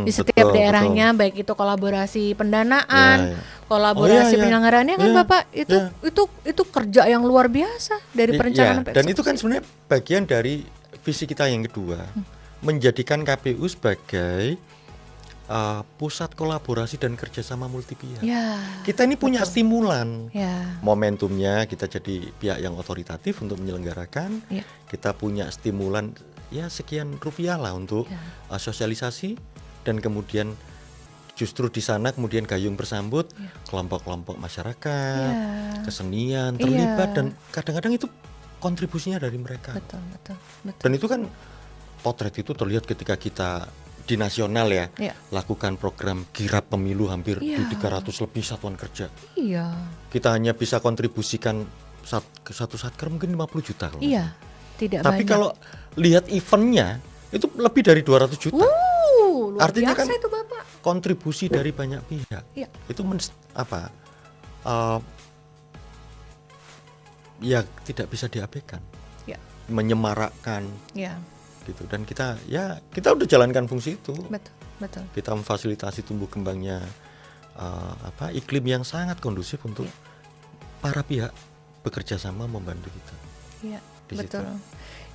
di setiap daerahnya, baik itu kolaborasi pendanaan, kolaborasi penyelenggaraannya kan Bapak, itu kerja yang luar biasa dari perencanaan sampai dan itu kan sebenarnya bagian dari visi kita yang kedua, menjadikan KPU sebagai pusat kolaborasi dan kerjasama multi pihak. Kita ini punya stimulan, momentumnya kita jadi pihak yang otoritatif untuk menyelenggarakan. Kita punya stimulan ya sekian rupiah lah untuk sosialisasi, dan kemudian justru di sana kemudian gayung bersambut kelompok-kelompok masyarakat, kesenian terlibat, dan kadang-kadang itu kontribusinya dari mereka. Betul. Dan itu kan potret itu terlihat ketika kita di nasional lakukan program kirap pemilu hampir di 300 lebih satuan kerja. Kita hanya bisa kontribusikan satu satker mungkin 50 juta. Tidak Tapi banyak. kalau lihat eventnya itu lebih dari 200 juta. Luar Artinya biasa kan itu Bapak. kontribusi dari banyak pihak. Itu ya tidak bisa diabaikan. Menyemarakkan. Gitu, dan kita udah jalankan fungsi itu. Betul. Kita memfasilitasi tumbuh kembangnya iklim yang sangat kondusif untuk para pihak bekerja sama membantu kita. Betul.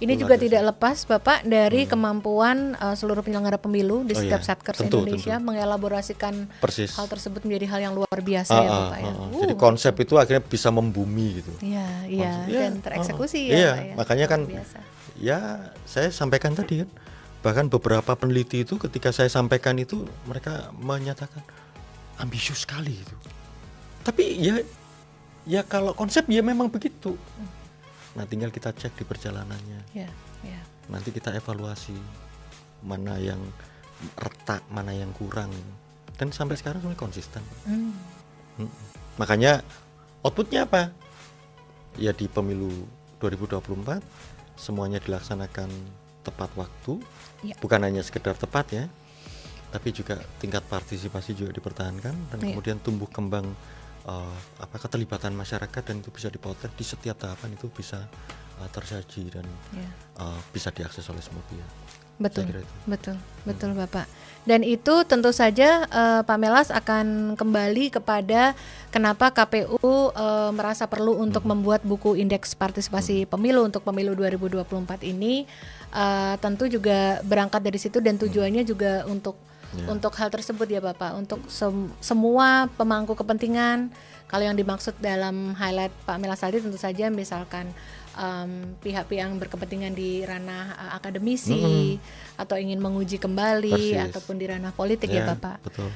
Ini juga tidak lepas Bapak dari kemampuan seluruh penyelenggara pemilu di setiap Satkers Indonesia mengelaborasikan hal tersebut menjadi hal yang luar biasa ya Bapak ya. Jadi konsep itu akhirnya bisa membumi gitu. Dan tereksekusi Pak ya. Makanya kan ya saya sampaikan tadi kan, bahkan beberapa peneliti itu ketika saya sampaikan itu mereka menyatakan ambisius sekali itu. Tapi ya kalau konsep ya memang begitu. Nah tinggal kita cek di perjalanannya. Nanti kita evaluasi mana yang retak, mana yang kurang. Dan sampai sekarang sebenarnya konsisten. Makanya outputnya apa? Ya di pemilu 2024 semuanya dilaksanakan tepat waktu. Bukan hanya sekedar tepat ya, tapi juga tingkat partisipasi juga dipertahankan, dan kemudian tumbuh kembang keterlibatan masyarakat, dan itu bisa dipotret di setiap tahapan, itu bisa tersaji dan bisa diakses oleh semua pihak. Betul, betul Bapak. Dan itu tentu saja Pak Melas akan kembali kepada kenapa KPU merasa perlu untuk membuat buku indeks partisipasi pemilu untuk pemilu 2024 ini. Tentu juga berangkat dari situ, dan tujuannya juga untuk hal tersebut ya Bapak, untuk semua pemangku kepentingan. Kalau yang dimaksud dalam highlight Pak Melas tadi tentu saja misalkan pihak-pihak yang berkepentingan di ranah akademisi atau ingin menguji kembali ataupun di ranah politik ya Bapak. Betul.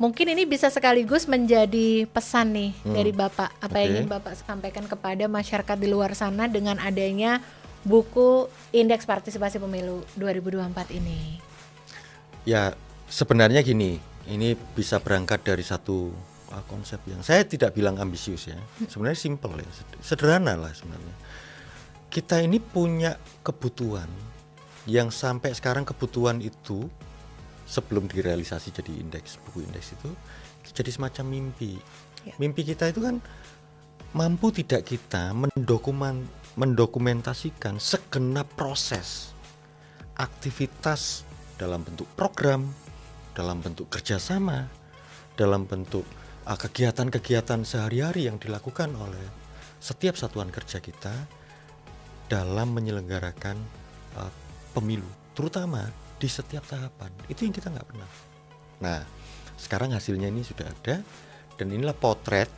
Mungkin ini bisa sekaligus menjadi pesan nih dari Bapak, apa yang ingin Bapak sampaikan kepada masyarakat di luar sana dengan adanya buku Indeks Partisipasi Pemilu 2024 ini. Ya, sebenarnya gini, ini bisa berangkat dari satu konsep yang saya tidak bilang ambisius ya. Sebenarnya simple ya, sederhana lah sebenarnya. Kita ini punya kebutuhan yang sampai sekarang kebutuhan itu sebelum direalisasi jadi indeks, buku indeks itu jadi semacam mimpi. Mimpi kita itu kan mampu tidak kita mendokumentasikan segenap proses aktivitas dalam bentuk program, dalam bentuk kerjasama, dalam bentuk kegiatan-kegiatan sehari-hari yang dilakukan oleh setiap satuan kerja kita dalam menyelenggarakan pemilu, terutama di setiap tahapan. Itu yang kita nggak pernah. Nah, sekarang hasilnya ini sudah ada, dan inilah potret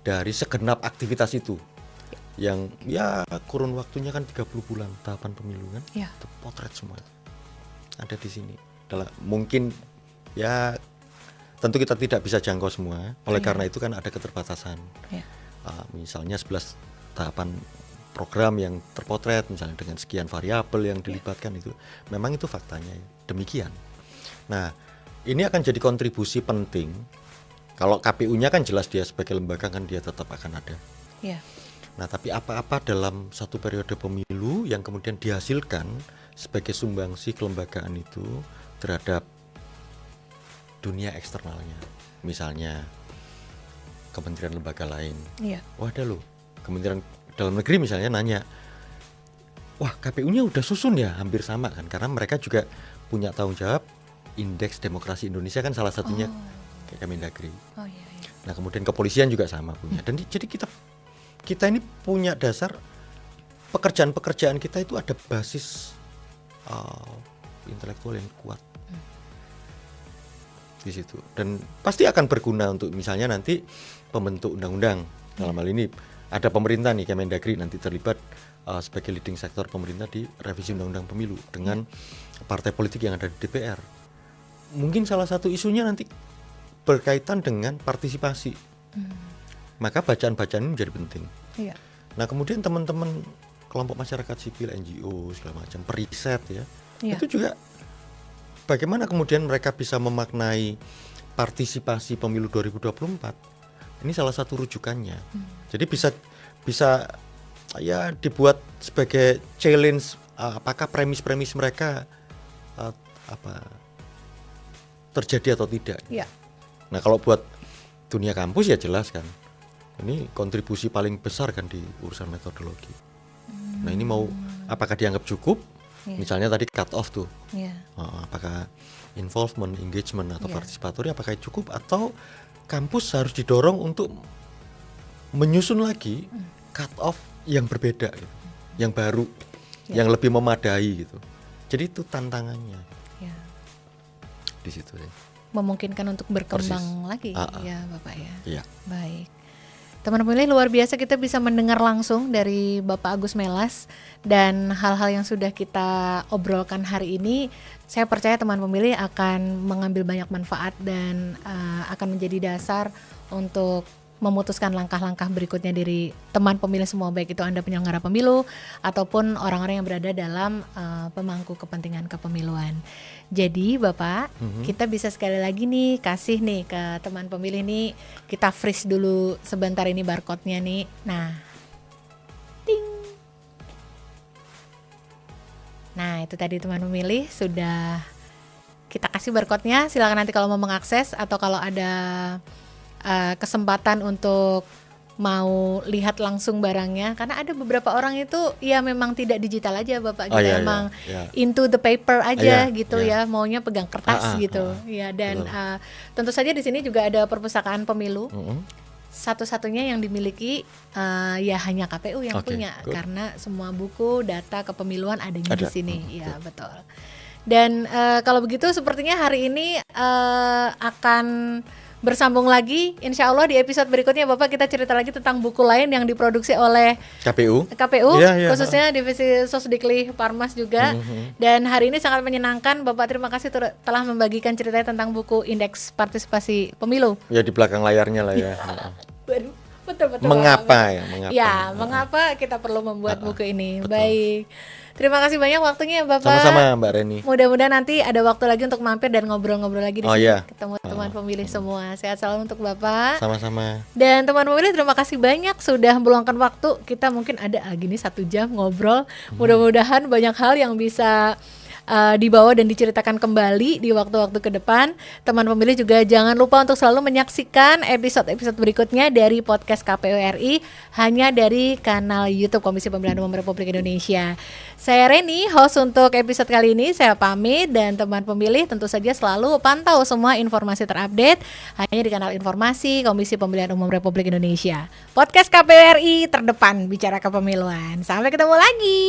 dari segenap aktivitas itu, yang ya kurun waktunya kan 30 bulan tahapan pemilu kan, itu potret semua ada di sini. Mungkin ya tentu kita tidak bisa jangkau semua, oleh karena itu kan ada keterbatasan. Misalnya 11 tahapan program yang terpotret misalnya dengan sekian variabel yang dilibatkan, itu memang itu faktanya demikian. Nah, ini akan jadi kontribusi penting. Kalau KPU-nya kan jelas dia sebagai lembaga kan dia tetap akan ada. Nah, tapi apa-apa dalam satu periode pemilu yang kemudian dihasilkan sebagai sumbangsi kelembagaan itu terhadap dunia eksternalnya, misalnya kementerian lembaga lain. Wah, ada loh, Kementerian Dalam Negeri misalnya nanya, wah KPU-nya udah susun ya, hampir sama kan, karena mereka juga punya tanggung jawab. Indeks Demokrasi Indonesia kan salah satunya kayak Kemendagri. Nah, kemudian kepolisian juga sama punya. Dan jadi kita ini punya dasar pekerjaan-pekerjaan kita itu ada basis intelektual yang kuat di situ, dan pasti akan berguna untuk misalnya nanti pembentuk undang-undang. Dalam hal ini ada pemerintah nih, Kemendagri nanti terlibat sebagai leading sektor pemerintah di revisi undang-undang pemilu dengan partai politik yang ada di DPR. Mungkin salah satu isunya nanti berkaitan dengan partisipasi. Maka bacaan-bacaan ini menjadi penting. Nah, kemudian teman-teman kelompok masyarakat sipil, NGO segala macam, periset itu juga bagaimana kemudian mereka bisa memaknai partisipasi pemilu 2024. Ini salah satu rujukannya. Jadi bisa ya dibuat sebagai challenge, apakah premis-premis mereka terjadi atau tidak. Nah, kalau buat dunia kampus ya jelas kan, ini kontribusi paling besar kan di urusan metodologi. Nah, ini mau apakah dianggap cukup? Misalnya tadi cut off tuh, apakah involvement, engagement atau partisipatori apakah cukup, atau kampus harus didorong untuk menyusun lagi cut off yang berbeda gitu, yang baru, yang lebih memadai gitu. Jadi itu tantangannya di situ ya. Memungkinkan untuk berkembang lagi ya Bapak ya. Baik. Teman pemilih, luar biasa kita bisa mendengar langsung dari Bapak Agus Melas, dan hal-hal yang sudah kita obrolkan hari ini saya percaya teman pemilih akan mengambil banyak manfaat dan akan menjadi dasar untuk memutuskan langkah-langkah berikutnya dari teman pemilih semua, baik itu Anda penyelenggara pemilu ataupun orang-orang yang berada dalam pemangku kepentingan kepemiluan. Jadi Bapak, kita bisa sekali lagi nih kasih nih ke teman pemilih nih, kita freeze dulu sebentar ini barcode-nya nih. Nah, ting. Nah, itu tadi teman pemilih sudah kita kasih barcode-nya. Silakan nanti kalau mau mengakses atau kalau ada kesempatan untuk mau lihat langsung barangnya, karena ada beberapa orang itu ya memang tidak digital aja Bapak, gitu. Emang into the paper aja gitu ya, maunya pegang kertas gitu ya. Dan tentu saja di sini juga ada perpustakaan pemilu. Satu-satunya yang dimiliki ya hanya KPU yang punya, karena semua buku data kepemiluan adanya di sini. Ya betul. Dan kalau begitu sepertinya hari ini akan bersambung lagi, insya Allah di episode berikutnya Bapak kita cerita lagi tentang buku lain yang diproduksi oleh KPU khususnya divisi Sosdikli Parmas juga. Dan hari ini sangat menyenangkan Bapak, terima kasih telah membagikan ceritanya tentang buku Indeks Partisipasi Pemilu. Ya di belakang layarnya lah ya. Betul. Mengapa mengapa kita perlu membuat buku ini. Baik. Terima kasih banyak waktunya Bapak. Sama-sama Mbak Reni. Mudah-mudahan nanti ada waktu lagi untuk mampir dan ngobrol-ngobrol lagi di sini. Ketemu teman pemilih semua. Sehat selalu untuk Bapak. Sama-sama. Dan teman pemilih terima kasih banyak sudah meluangkan waktu. Kita mungkin ada gini 1 jam ngobrol. Mudah-mudahan banyak hal yang bisa dibawa dan diceritakan kembali di waktu-waktu ke depan. Teman pemilih juga jangan lupa untuk selalu menyaksikan episode-episode berikutnya dari podcast KPU RI hanya dari kanal YouTube Komisi Pemilihan Umum Republik Indonesia. Saya Reni, host untuk episode kali ini. Saya pamit dan teman pemilih tentu saja selalu pantau semua informasi terupdate hanya di kanal informasi Komisi Pemilihan Umum Republik Indonesia. Podcast KPU RI terdepan bicara kepemiluan. Sampai ketemu lagi.